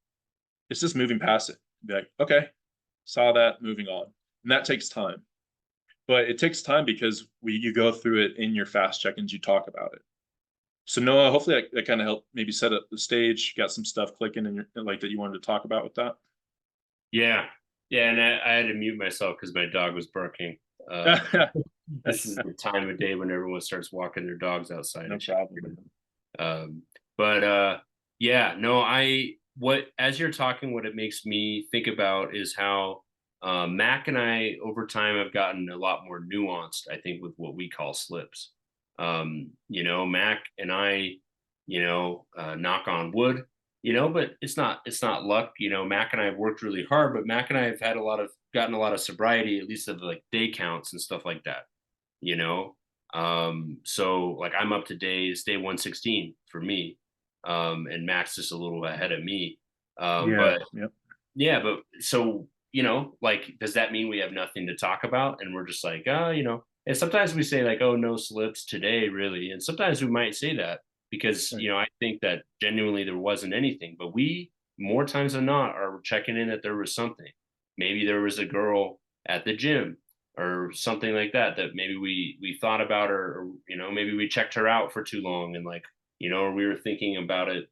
S1: It's just moving past it. Be like, okay, saw that, moving on. And that takes time. But it takes time because you go through it in your fast check-ins, you talk about it. So Noah, hopefully that kind of helped maybe set up the stage, got some stuff clicking in your like that you wanted to talk about with that.
S2: Yeah. Yeah. And I had to mute myself because my dog was barking. This is the time of day when everyone starts walking their dogs outside.
S1: No problem.
S2: But yeah, no, what as you're talking, what it makes me think about is how Mac and I over time have gotten a lot more nuanced, I think, with what we call slips. Mac and I, knock on wood, but it's not luck. Mac and I have worked really hard, but Mac and I have gotten a lot of sobriety, at least of like day counts and stuff like that. you know so like I'm up to day 116 for me, and Max just a little ahead of me.
S1: Yeah.
S2: But
S1: Yep.
S2: yeah, but so like, does that mean we have nothing to talk about and we're just like, and sometimes we say like, oh, no slips today really, and sometimes we might say that because
S1: Right.
S2: I think that genuinely there wasn't anything, but we more times than not are checking in that there was something. Maybe there was a girl at the gym or something like that maybe we thought about her, or maybe we checked her out for too long, and like, or we were thinking about it,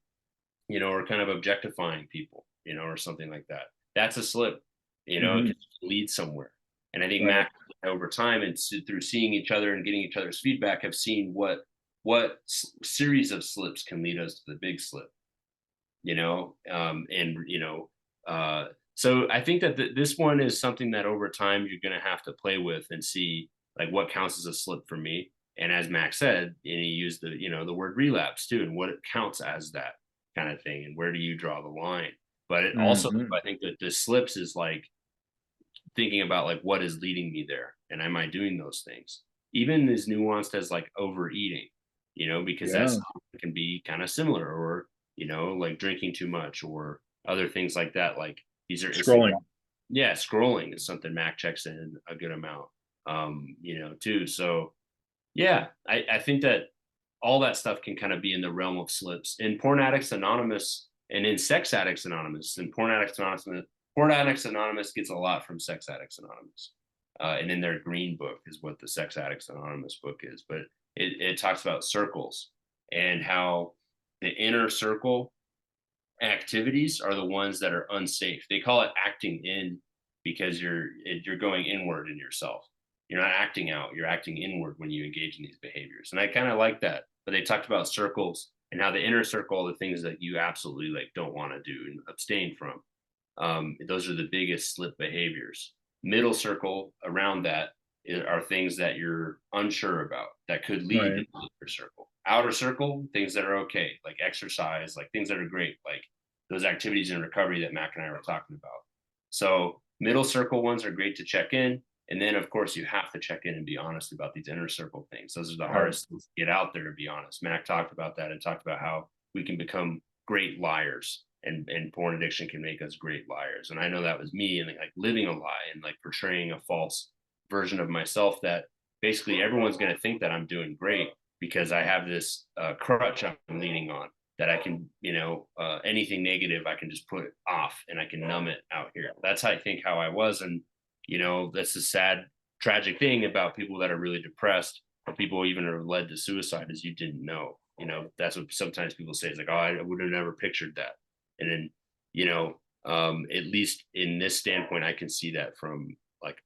S2: or kind of objectifying people, or something like that. That's a slip. It can lead somewhere. And I think
S1: Right.
S2: Mac over time and through seeing each other and getting each other's feedback have seen what series of slips can lead us to the big slip. And so I think that this one is something that over time you're going to have to play with and see like what counts as a slip for me. And as Max said, and he used the word relapse too, and what it counts as that kind of thing, and where do you draw the line? But it also, I think that the slips is like thinking about like what is leading me there, and am I doing those things? Even as nuanced as like overeating, because
S1: Yeah.
S2: that's can be kind of similar, or like drinking too much, or other things like that. Like these are instant.
S1: Scrolling.
S2: Yeah, scrolling is something Mac checks in a good amount, too. So yeah, I think that all that stuff can kind of be in the realm of slips. In Porn Addicts Anonymous and in Sex Addicts Anonymous, and Porn Addicts Anonymous gets a lot from Sex Addicts Anonymous. And in their green book is what the Sex Addicts Anonymous book is. But it talks about circles and how the inner circle activities are the ones that are unsafe. They call it acting in because you're going inward in yourself. You're not acting out, you're acting inward when you engage in these behaviors. And I kind of like that. But they talked about circles and how the inner circle are the things that you absolutely like don't want to do and abstain from. Those are the biggest slip behaviors. Middle circle around that are things that you're unsure about that could lead
S1: Right.
S2: to the inner circle. Outer circle, things that are okay, like exercise, like things that are great, like those activities in recovery that Mac and I were talking about. So middle circle ones are great to check in. And then, of course, you have to check in and be honest about these inner circle things. Those are the hardest things to get out there and be honest. Mac talked about that and talked about how we can become great liars and porn addiction can make us great liars. And I know that was me, and like living a lie and like portraying a false version of myself that basically everyone's going to think that I'm doing great because I have this crutch I'm leaning on that I can, anything negative I can just put off and I can numb it out here. That's I think how I was. And, that's a sad, tragic thing about people that are really depressed, or people even are led to suicide, is you didn't know. That's what sometimes people say. It's like, oh, I would have never pictured that. And then, at least in this standpoint, I can see that from like,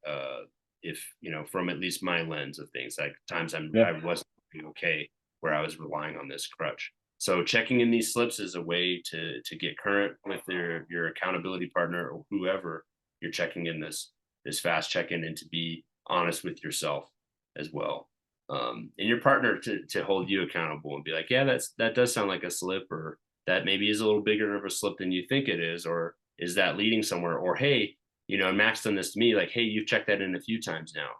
S2: if, from at least my lens of things, like times I wasn't okay where I was relying on this crutch. So checking in these slips is a way to get current with your accountability partner or whoever you're checking in this fast check-in, and to be honest with yourself as well. And your partner to hold you accountable and be like, yeah, that does sound like a slip, or that maybe is a little bigger of a slip than you think it is, or is that leading somewhere? Or hey, and Max done this to me, like, hey, you've checked that in a few times now,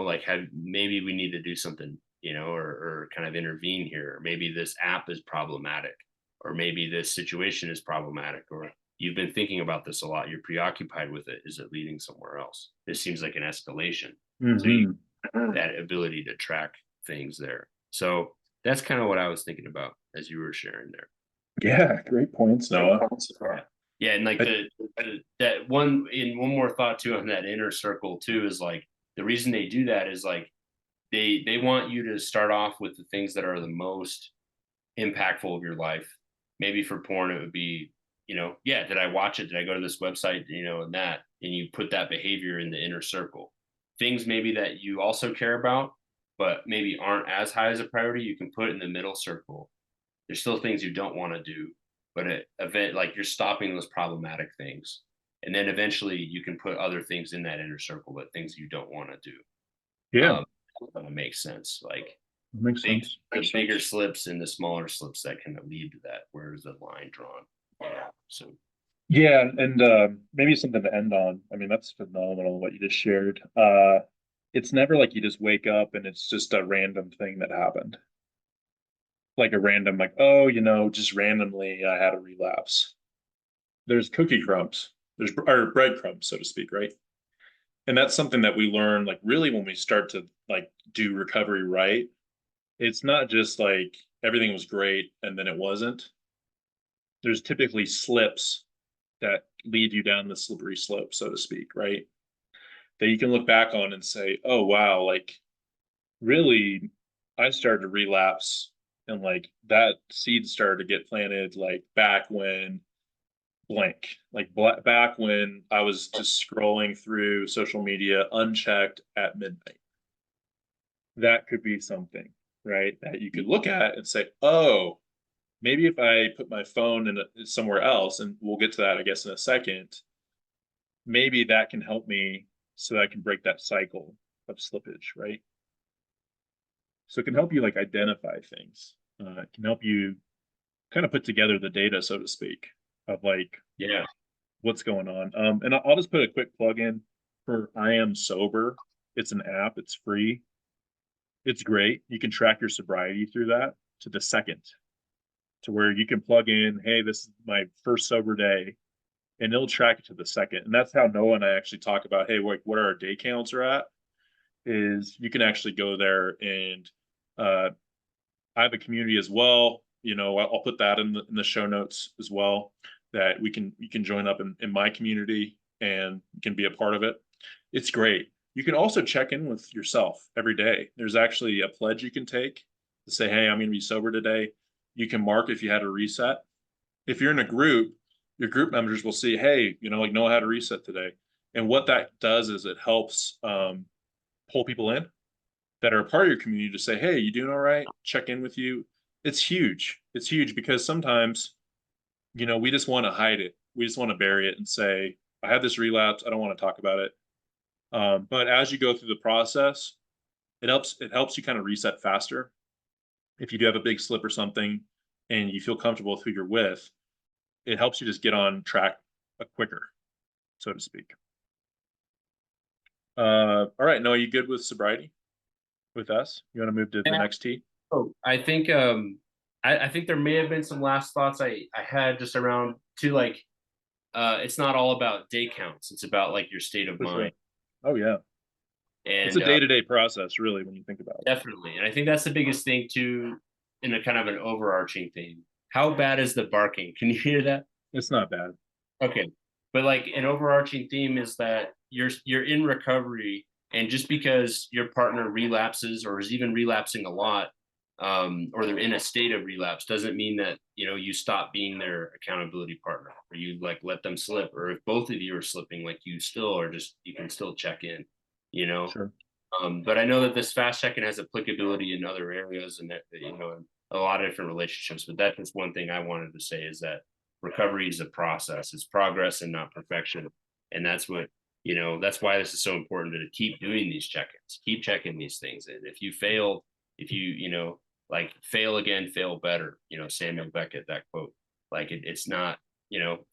S2: like maybe we need to do something, or kind of intervene here. Or maybe this app is problematic, or maybe this situation is problematic, or you've been thinking about this a lot, you're preoccupied with it. Is it leading somewhere else? This seems like an escalation. So that ability to track things there. So that's kind of what I was thinking about as you were sharing there.
S1: Yeah, great points, Noah.
S2: Yeah, and like that one more thought too on that inner circle too is like the reason they do that is like they want you to start off with the things that are the most impactful of your life. Maybe for porn it would be, yeah, did I watch it? Did I go to this website? And you put that behavior in the inner circle. Things maybe that you also care about, but maybe aren't as high as a priority, you can put in the middle circle. There's still things you don't want to do, but event like you're stopping those problematic things. And then eventually you can put other things in that inner circle, but things you don't want to do.
S1: Yeah,
S2: that makes sense. Like
S1: makes sense.
S2: The bigger slips and the smaller slips that can lead to that. Where's the line drawn? So
S1: yeah, and maybe something to end on. I mean, that's phenomenal what you just shared. It's never like you just wake up and it's just a random thing that happened. Like a random, like, oh, just randomly I had a relapse. There's cookie crumbs, or breadcrumbs, so to speak, right? And that's something that we learn, like, really when we start to like do recovery right. It's not just like everything was great and then it wasn't. There's typically slips that lead you down the slippery slope, so to speak, right? That you can look back on and say, oh, wow, like really, I started to relapse, and like that seed started to get planted like back when blank, like back when I was just scrolling through social media unchecked at midnight. That could be something, right? That you could look at and say, oh, maybe if I put my phone in somewhere else, and we'll get to that, I guess, in a second, maybe that can help me so that I can break that cycle of slippage, right? So it can help you like identify things. It can help you kind of put together the data, so to speak, of like what's going on. And I'll just put a quick plug in for I Am Sober. It's an app. It's free. It's great. You can track your sobriety through that to the second, to where you can plug in, hey, this is my first sober day, and it'll track it to the second. And that's how Noah and I actually talk about, hey, like what our day counts are at. Is you can actually go there, and I have a community as well. I'll put that in the show notes as well, that you can join up in my community and you can be a part of it. It's great. You can also check in with yourself every day. There's actually a pledge you can take to say, hey, I'm going to be sober today. You can mark if you had a reset. If you're in a group, your group members will see, hey, like know how to reset today. And what that does is it helps pull people in that are a part of your community to say, hey, you doing all right? Check in with you. It's huge. It's huge because sometimes, we just want to hide it. We just want to bury it and say, I had this relapse. I don't want to talk about it. But as you go through the process, it helps you kind of reset faster. If you do have a big slip or something and you feel comfortable with who you're with, it helps you just get on track quicker, so to speak. All right. Noah, you good with sobriety with us? You want to move to the next T?
S2: Oh, I think I think there may have been some last thoughts I had just around to like it's not all about day counts. It's about like your state of
S1: For
S2: mind.
S1: sure. Oh yeah. It's a
S2: And
S1: day-to-day process, really, when you think about it.
S2: definitely. And I think that's the biggest thing too, in a kind of an overarching thing. How bad is the barking? Can you hear that?
S1: It's not bad.
S2: Okay. But like an overarching theme is that you're in recovery, and just because your partner relapses or is even relapsing a lot, or they're in a state of relapse, doesn't mean that you stop being their accountability partner, or you like let them slip, or if both of you are slipping, like you still are just you can still check in, you know.
S1: Sure.
S2: But I know that this fast check-in has applicability in other areas and that, in a lot of different relationships. But that's just one thing I wanted to say is that recovery is a process, it's progress and not perfection. And that's what, that's why this is so important to keep doing these check-ins, keep checking these things. And if you fail, if like fail again, fail better, Samuel Beckett, that quote, like it's not,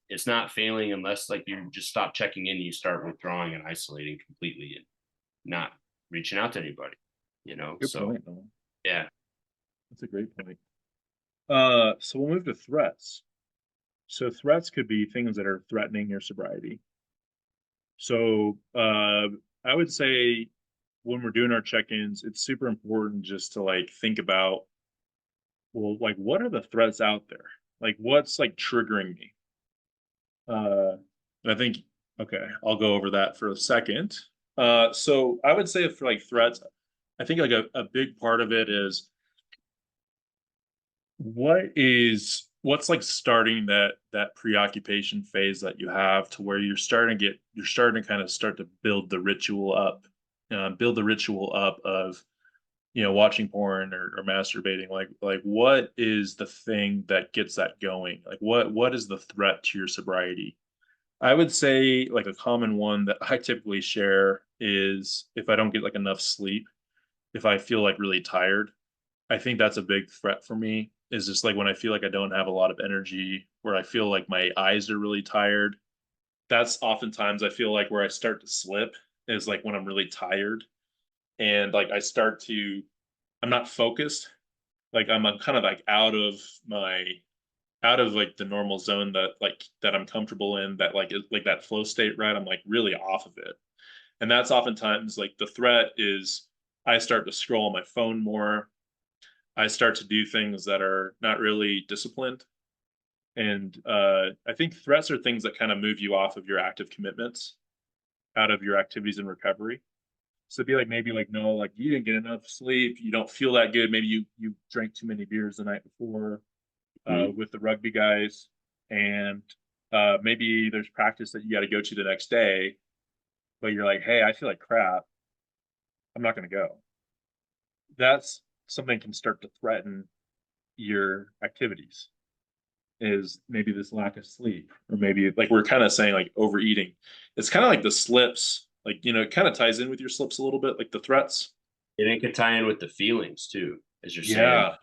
S2: it's not failing unless like you just stop checking in, and you start withdrawing and isolating completely and not reaching out to anybody,
S1: Good
S2: So
S1: point, though.
S2: yeah.
S1: That's a great point. So we'll move to threats. So threats could be things that are threatening your sobriety. So I would say when we're doing our check-ins, it's super important just to like think about, well, like what are the threats out there? Like what's like triggering me? And I think okay, I'll go over that for a second. So I would say for like threats, I think like a big part of it is what's like starting that preoccupation phase that you have to where you're starting to kind of start to build the ritual up of watching porn or masturbating, like what is the thing that gets that going, like what is the threat to your sobriety. I would say like a common one that I typically share is if I don't get like enough sleep, if I feel like really tired. I think that's a big threat for me, is just like when I feel like I don't have a lot of energy, where I feel like my eyes are really tired. That's oftentimes I feel like where I start to slip is like when I'm really tired and like I'm not focused. Like I'm kind of like out of like the normal zone that I'm comfortable in, that like is like that flow state, right? I'm like really off of it. And that's oftentimes like the threat is I start to scroll on my phone more. I start to do things that are not really disciplined. And I think threats are things that kind of move you off of your active commitments, out of your activities in recovery. So it'd be like maybe like no, like you didn't get enough sleep, you don't feel that good. Maybe you drank too many beers the night before
S2: Mhm.
S1: with the rugby guys, and maybe there's practice that you got to go to the next day, but you're like, hey, I feel like crap. I'm not going to go. That's something can start to threaten your activities, is maybe this lack of sleep, or maybe like we're kind of saying like overeating. It's kind of like the slips, like it kind of ties in with your slips a little bit, like the threats.
S2: And it could tie in with the feelings too, as you're saying,
S1: Yeah,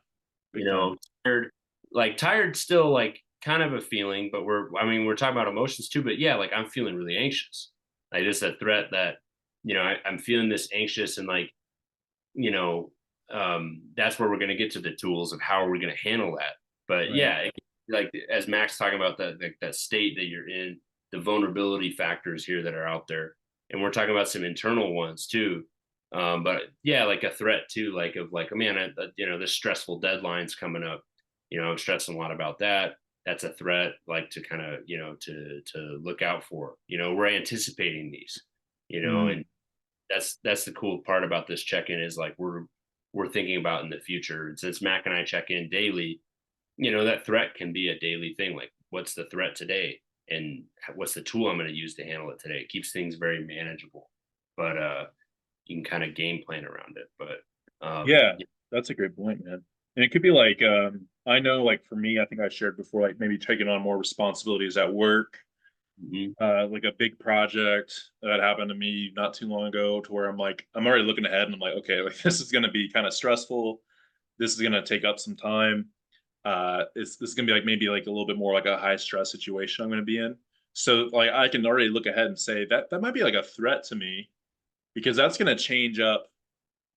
S2: you
S1: big time.
S2: know, tired, like tired still like kind of a feeling, but we're talking about emotions too, but yeah, like I'm feeling really anxious. Like it's a threat that, I'm feeling this anxious and like, you know, that's where we're going to get to the tools of how are we going to handle that. But
S1: Right.
S2: yeah, like as Max talking about that state that you're in, the vulnerability factors here that are out there, and we're talking about some internal ones too. But yeah, like a threat too, like of like, oh man, this stressful deadline's coming up. I'm stressing a lot about that. That's a threat, like to kind of, to look out for. We're anticipating these,
S1: Mm,
S2: and that's the cool part about this check-in is like we're thinking about in the future. And since Mac and I check in daily, that threat can be a daily thing. Like, what's the threat today? And what's the tool I'm going to use to handle it today? It keeps things very manageable, but you can kind of game plan around it. But
S1: yeah, that's a great point, man. And it could be like, I know, like for me, I think I shared before, like maybe taking on more responsibilities at work,
S2: mhm.
S1: like a big project that happened to me not too long ago, to where I'm like, I'm already looking ahead and I'm like, okay, like this is going to be kind of stressful. This is going to take up some time. This is going to be like maybe like a little bit more like a high stress situation I'm going to be in. So like I can already look ahead and say that might be like a threat to me, because that's going to change up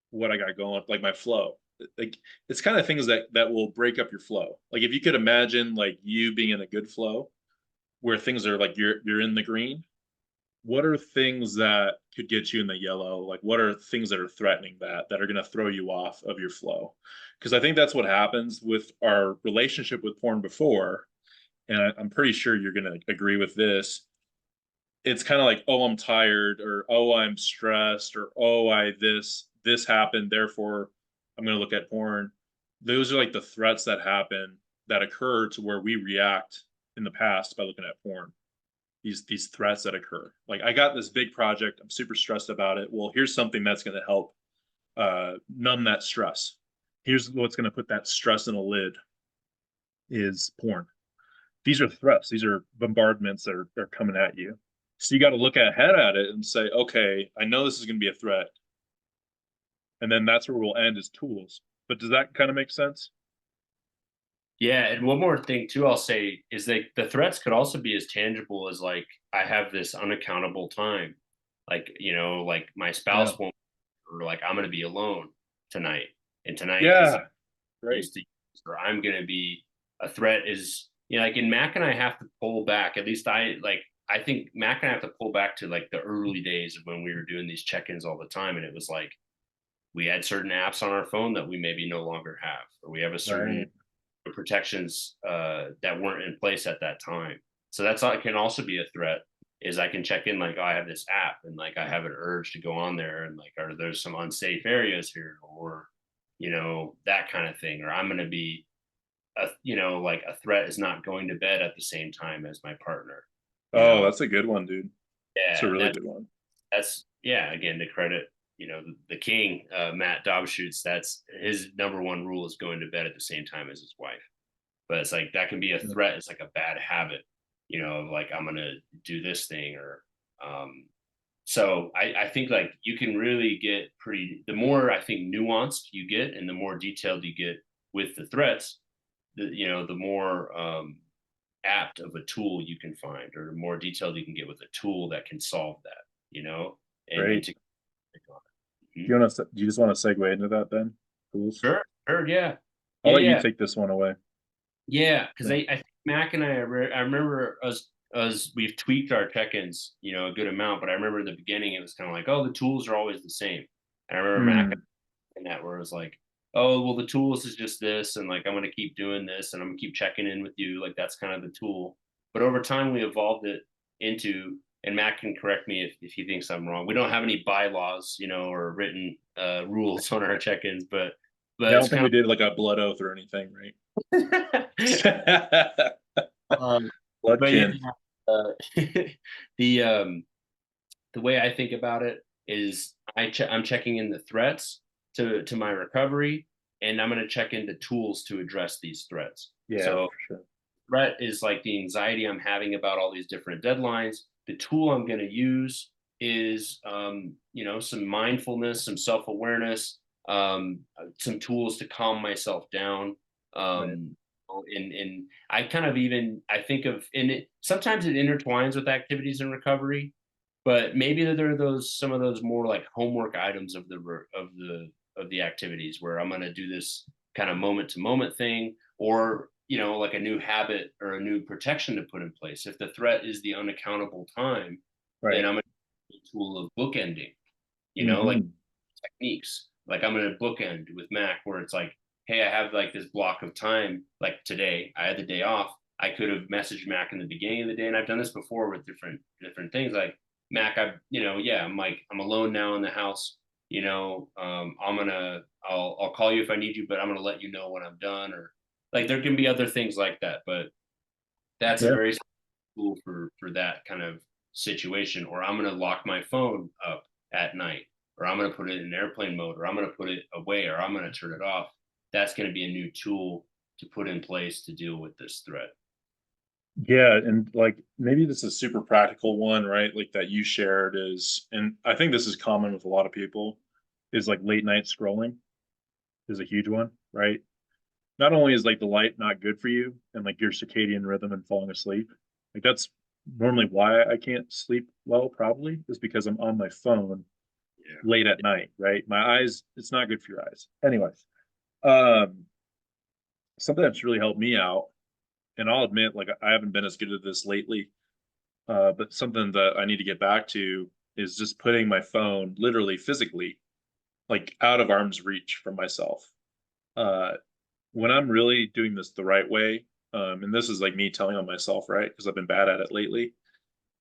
S1: what I got going, like my flow. like it's kind of things that will break up your flow. Like if you could imagine like you being in a good flow where things are like you're in the green, what are things that could get you in the yellow? Like what are things that are threatening that are going to throw you off of your flow? Because I think that's what happens with our relationship with porn before, and I'm pretty sure you're going to agree with this. It's kind of like, oh, I'm tired, or oh, I'm stressed, or oh, I this happened, therefore I'm going to look at porn. Those are like the threats that happen that occur to where we react in the past by looking at porn. These threats that occur. Like I got this big project, I'm super stressed about it. Well, here's something that's going to help numb that stress. Here's what's going to put that stress in a lid is porn. These are threats. These are bombardments that are coming at you. So you got to look ahead at it and say, okay, I know this is going to be a threat. And then that's where we'll end as tools. But does that kind of make sense?
S2: Yeah, and one more thing too, I'll say is that the threats could also be as tangible as like I have this unaccountable time, like like my
S1: Yeah.
S2: spouse won't, or like I'm gonna be alone tonight, and tonight is
S1: Yeah.
S2: like
S1: Right.
S2: used to use, or I'm gonna be a threat is like in Mac and I have to pull back. At least I think Mac and I have to pull back to like the early days of when we were doing these check-ins all the time, and it was like we had certain apps on our phone that we maybe no longer have, or we have a certain
S1: Right.
S2: protections that weren't in place at that time. So that's can also be a threat. Is I can check in like, oh, I have this app, and like I have an urge to go on there, and like, are there some unsafe areas here, or that kind of thing, or I'm going to be like a threat is not going to bed at the same time as my partner. You
S1: Oh,
S2: know,
S1: that's a good one, dude. It's a
S2: yeah, and
S1: really good one.
S2: that's yeah. Again, to credit the king, Matt Dobschutz. That's his number one rule is going to bed at the same time as his wife. But it's like that can be a
S1: Yeah.
S2: threat. It's like a bad habit, like I'm gonna do this thing or so I think like you can really get pretty the more I think nuanced you get and the more detailed you get with the threats, the more apt of a tool you can find or the more detailed you can get with a tool that can solve that, and
S1: Great.
S2: to
S1: Do you want to? Do you just want to segue into that then? Tools.
S2: sure, yeah.
S1: I'll
S2: Yeah,
S1: let you
S2: yeah.
S1: take this one away.
S2: Yeah, because
S1: Yeah.
S2: I think Mac and I remember us we've tweaked our check-ins, a good amount, but I remember in the beginning it was kind of like, oh, the tools are always the same. And I remember Mac
S1: Mm,
S2: and that where it was like, oh, well, the tools is just this, and like I'm gonna keep doing this, and I'm gonna keep checking in with you, like that's kind of the tool. But over time, we evolved it into, and Mac can correct me if he thinks I'm wrong. We don't have any bylaws, or written rules on our check-ins, but
S1: yeah, I don't
S2: it's
S1: think
S2: kind
S1: we did like a blood oath or anything,
S2: of.
S1: right?
S2: Um, but yeah,
S1: Bloodkin.
S2: uh, the the way I think about it is I'm checking in the threats to my recovery, and I'm going to check in the tools to address these threats.
S1: Yeah,
S2: So
S1: for sure.
S2: threat is like the anxiety I'm having about all these different deadlines. The tool I'm going to use is some mindfulness, some self awareness, some tools to calm myself down.
S1: Right.
S2: Um, and I kind of even I think of in it sometimes it intertwines with activities in recovery, but maybe there are those some of those more like homework items of the activities where I'm going to do this kind of moment to moment thing, or like a new habit or a new protection to put in place. If the threat is the unaccountable time, then
S1: Right.
S2: I'm going to use a tool of bookending, like
S1: Hmm.
S2: techniques. Like I'm going to bookend with Mac where it's like, hey, I have like this block of time, like today, I had the day off. I could have messaged Mac in the beginning of the day, and I've done this before with different things. Like Mac, yeah, I'm like I'm alone now in the house. I'll call you if I need you, but I'm gonna let you know when I'm done, or like there can be other things like that. But that's a
S1: Yeah.
S2: very tool for that kind of situation. Or I'm gonna lock my phone up at night, or I'm gonna put it in airplane mode, or I'm gonna put it away, or I'm gonna turn it off. That's gonna be a new tool to put in place to deal with this threat.
S1: Yeah, and like maybe this is a super practical one, right? Like that you shared is, and I think this is common with a lot of people, is like late night scrolling is a huge one, right? Not only is like the light not good for you and like your circadian rhythm and falling asleep, like that's normally why I can't sleep well, probably is because I'm on my phone
S2: Yeah.
S1: late at night, right? My eyes, it's not good for your eyes. Anyways, Um, Something that's really helped me out, and I'll admit, like I haven't been as good at this lately, but something that I need to get back to is just putting my phone literally physically like out of arm's reach from myself. Uh, when I'm really doing this the right way, and this is like me telling on myself, right? Because I've been bad at it lately,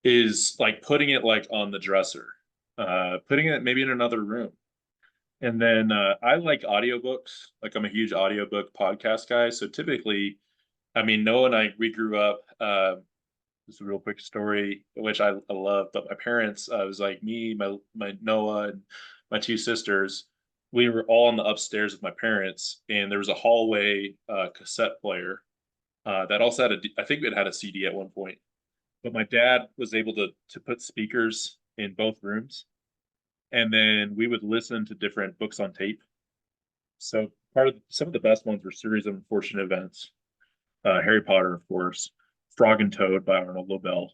S1: is like putting it like on the dresser, putting it maybe in another room. And then I like audiobooks. Like I'm a huge audiobook podcast guy. So typically, I mean, Noah and I, we grew up. This is a real quick story, which I love. But my parents, it was like me, my Noah, and my two sisters. We were all on the upstairs with my parents, and there was a hallway cassette player that also had I think it had a CD at one point. But my dad was able to put speakers in both rooms, and then we would listen to different books on tape. So part of some of the best ones were Series of Unfortunate Events, Harry Potter, of course, Frog and Toad by Arnold Lobel,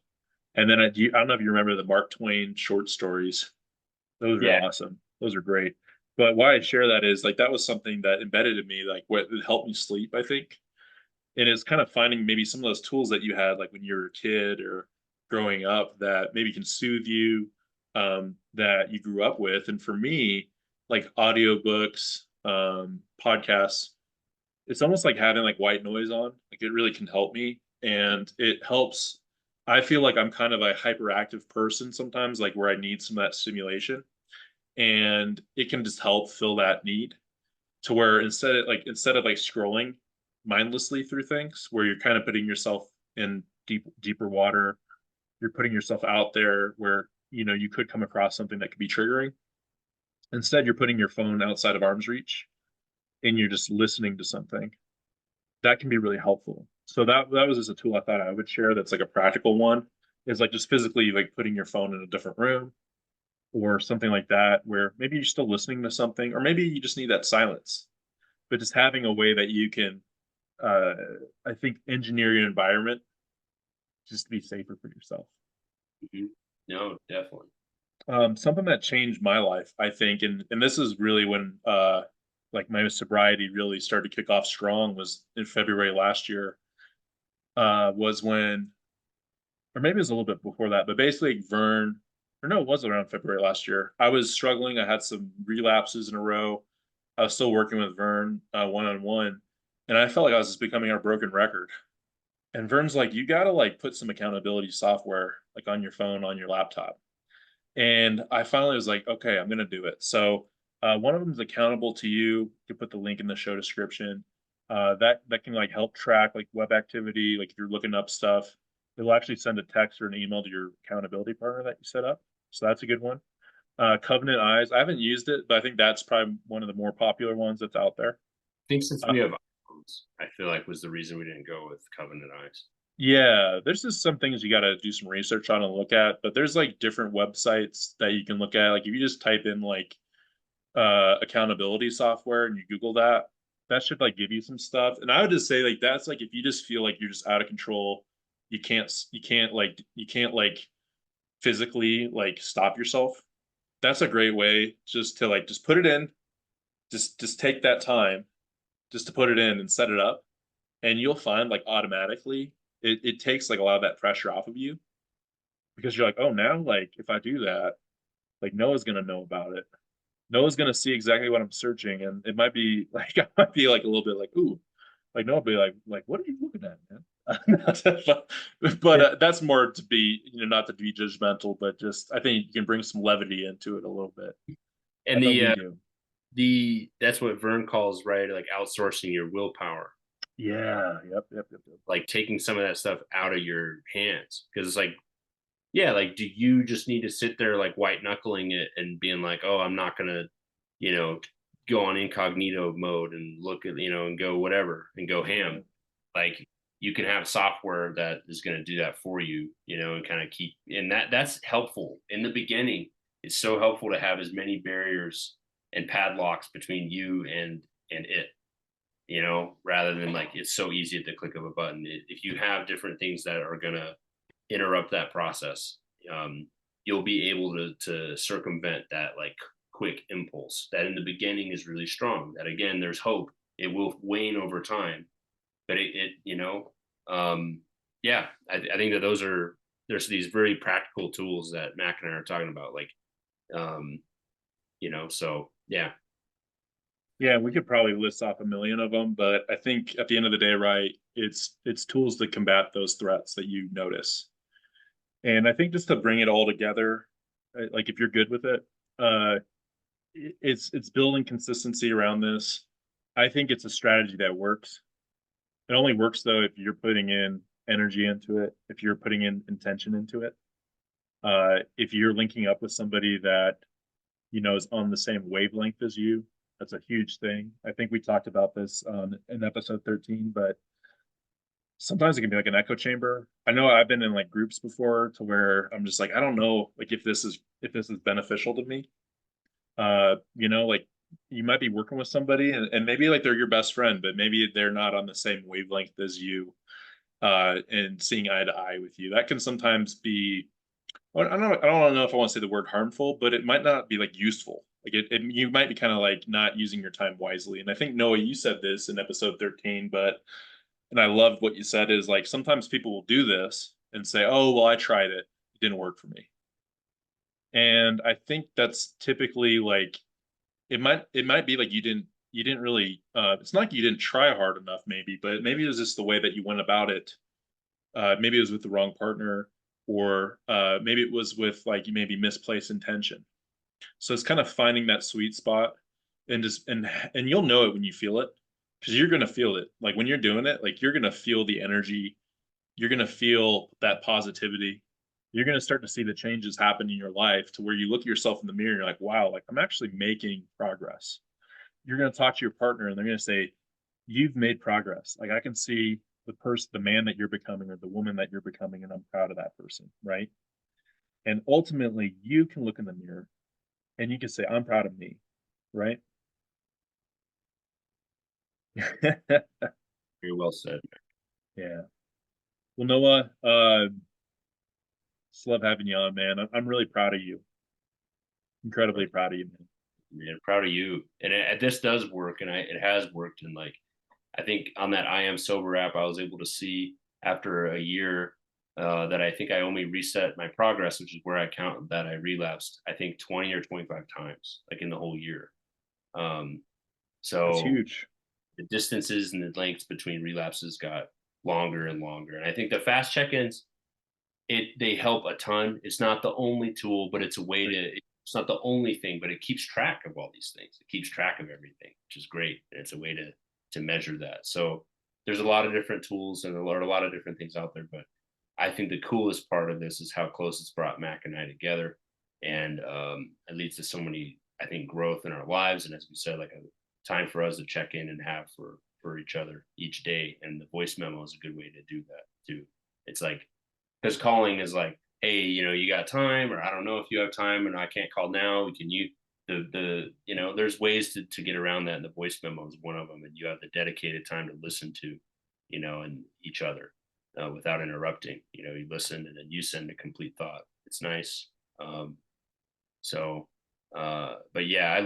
S1: and then I don't know if you remember the Mark Twain short stories. Those are
S2: Yeah.
S1: awesome. Those are great. But why I share that is like that was something that embedded in me, like what helped me sleep, I think. And it's kind of finding maybe some of those tools that you had like when you were a kid or growing up that maybe can soothe you, that you grew up with. And for me, like audiobooks, podcasts, it's almost like having like white noise on. Like it really can help me. And it helps. I feel like I'm kind of a hyperactive person sometimes, like where I need some of that stimulation. And it can just help fill that need to where instead of like scrolling mindlessly through things where you're kind of putting yourself in deeper water, you're putting yourself out there where you could come across something that could be triggering. Instead, you're putting your phone outside of arm's reach and you're just listening to something that can be really helpful. So that was just a tool I thought I would share that's like a practical one, is like just physically like putting your phone in a different room or something like that where maybe you're still listening to something or maybe you just need that silence, but just having a way that you can, uh, I think, engineer your environment just to be safer for yourself.
S2: Mhm. No, definitely.
S1: Something that changed my life, I think, and this is really when like my sobriety really started to kick off strong was in February last year. Was when, or maybe it was a little bit before that, but basically Vern, or no, it was around February last year. I was struggling. I had some relapses in a row. I was still working with Vern one on one, and I felt like I was just becoming our broken record. And Vern's like, you gotta like put some accountability software like on your phone, on your laptop. And I finally was like, okay, I'm gonna do it. So one of them is accountable to you. You can put the link in the show description. That can like help track like web activity. Like if you're looking up stuff, it'll actually send a text or an email to your accountability partner that you set up. So that's a good one. Covenant Eyes. I haven't used it, but I think that's probably one of the more popular ones that's out there.
S2: I think since
S1: Uh,
S2: we have iPhones, I feel like was the reason we didn't go with Covenant Eyes.
S1: Yeah, there's just some things you gotta do some research on and look at, but there's like different websites that you can look at. Like if you just type in like accountability software and you Google that, that should like give you some stuff. And I would just say like that's like if you just feel like you're just out of control, you can't physically like stop yourself. That's a great way just to like just put it in, just take that time just to put it in and set it up and you'll find like automatically it takes like a lot of that pressure off of you because you're like, oh, now like if I do that, like Noah's gonna know about it. Noah's gonna see exactly what I'm searching, and it might be like I might be like a little bit like, ooh, like Noah be like, what are you looking at, man? but
S2: Yeah.
S1: that's more to be, not to be judgmental, but just I think you can bring some levity into it a little bit. I
S2: And
S1: know we do.
S2: the that's what Vern calls, right, like outsourcing your willpower,
S1: Yeah. Yep. Yep. Yep. Yep.
S2: like taking some of that stuff out of your hands. Because it's like, yeah, like, do you just need to sit there like white knuckling it and being like, oh, I'm not gonna, you know, go on incognito mode and look at, and go whatever and go
S1: Yeah.
S2: ham. Like you can have software that is going to do that for you, and kind of keep, and that's helpful in the beginning. It's so helpful to have as many barriers and padlocks between you and it, rather than like it's so easy at the click of a button. If you have different things that are going to interrupt that process, you'll be able to circumvent that like quick impulse that in the beginning is really strong. That again, there's hope It will wane over time, but yeah, I think that there's these very practical tools that Mac and I are talking about, like, um, so yeah.
S1: Yeah, we could probably list off a million of them, but I think at the end of the day, right, it's tools to combat those threats that you notice. And I think just to bring it all together, like if you're good with it, uh, it's building consistency around this. I think it's a strategy that works. It only works though if you're putting in energy into it, if you're putting in intention into it. If you're linking up with somebody that is on the same wavelength as you, that's a huge thing. I think we talked about this in episode 13, but sometimes it can be like an echo chamber. I know I've been in like groups before to where I'm just like, I don't know, like if this is beneficial to me. Like you might be working with somebody and maybe like they're your best friend, but maybe they're not on the same wavelength as you, and seeing eye to eye with you. That can sometimes be, well, I don't know if I want to say the word harmful, but it might not be like useful. Like you might be kind of like not using your time wisely. And I think Noah, you said this in episode 13, and I love what you said is like sometimes people will do this and say, "Oh, well, I tried it. It didn't work for me." And I think that's typically like it might be like you didn't really it's not like you didn't try hard enough maybe, but maybe it was just the way that you went about it. Maybe it was with the wrong partner, or maybe it was with like you maybe misplaced intention. So it's kind of finding that sweet spot, and you'll know it when you feel it, because you're gonna feel it. Like when you're doing it, like you're gonna feel the energy, you're gonna feel that positivity. You're gonna start to see the changes happen in your life to where you look at yourself in the mirror and you're like, wow, like I'm actually making progress. You're gonna talk to your partner and they're gonna say, you've made progress. Like I can see the man that you're becoming or the woman that you're becoming, and I'm proud of that person, right? And ultimately, you can look in the mirror and you can say, I'm proud of me, right?
S2: Very well said.
S1: Yeah. Well, Noah, just love having you on, man. I'm really proud of you. Incredibly proud of you, man.
S2: Man, proud of you. And this does work, and it has worked. And like, I think on that I Am Sober app, I was able to see after a year that I think I only reset my progress, which is where I count that I relapsed, I think 20 or 25 times, like in the whole year. Um,
S1: That's
S2: so
S1: huge.
S2: the distances and the lengths between relapses got longer and longer. And I think the fast check-ins, they help a ton. It's not the only tool, but it's a way to. It's not the only thing, but it keeps track of all these things. It keeps track of everything, which is great. And it's a way to measure that. So there's a lot of different tools and a lot of different things out there. But I think the coolest part of this is how close it's brought Mac and I together, and it leads to so many, I think, growth in our lives. And as we said, like a time for us to check in and have for each other each day. And the voice memo is a good way to do that too. It's like, because calling is like, hey, you got time, or I don't know if you have time, and I can't call now. We can use there's ways to get around that, and the voice memo is one of them. And you have the dedicated time to listen to, and each other without interrupting. You listen and then you send a complete thought. It's nice. Um, so, but yeah, I've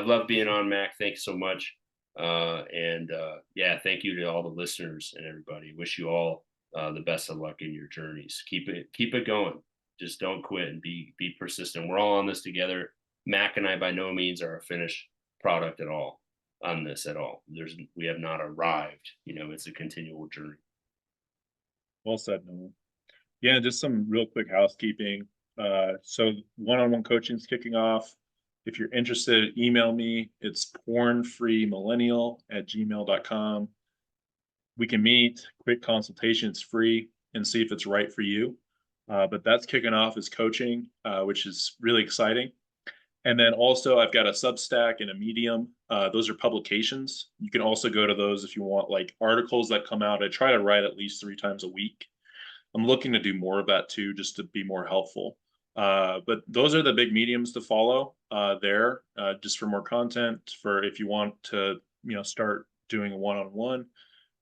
S2: loved being on, Mac. Thanks so much. And yeah, thank you to all the listeners and everybody. Wish you all the best of luck in your journeys. Keep it going. Just don't quit and be persistent. We're all on this together. Mac and I by no means are a finished product at all on this at all. We have not arrived. It's a continual journey.
S1: Well said, Noah. Yeah, just some real quick housekeeping. So one-on-one coaching is kicking off. If you're interested, email me. It's pornfreemillennial@gmail.com. We can meet, quick consultation. It's free, and see if it's right for you. But that's kicking off as coaching, which is really exciting. And then also I've got a Substack and a Medium. Those are publications. You can also go to those if you want like articles that come out. I try to write at least 3 times a week. I'm looking to do more of that too, just to be more helpful. But those are the big mediums to follow there, just for more content. For if you want to, start doing a one-on-one,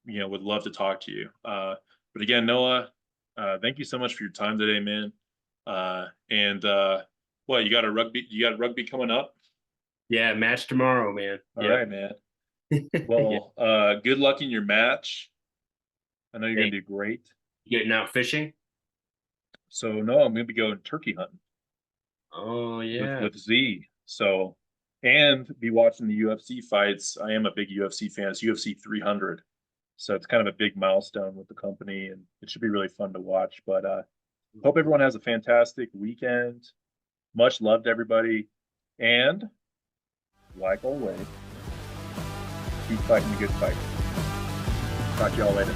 S1: would love to talk to you. But again, Noah, thank you so much for your time today, man. And what you got rugby coming up?
S2: Yeah, match tomorrow, man.
S1: All
S2: Yep.
S1: right, man.
S2: Yeah.
S1: Well, good luck in your match. I know you're
S2: Hey,
S1: gonna do great.
S2: getting out fishing?
S1: So no, I'm gonna be going turkey hunting
S2: Oh
S1: with
S2: yeah.
S1: Z. So and be watching the UFC fights. I am a big UFC fan. It's UFC 300. So it's kind of a big milestone with the company, and it should be really fun to watch. But hope everyone has a fantastic weekend. Much love to everybody. And like always, keep fighting the good fight. Talk to y'all later.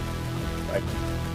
S1: Bye.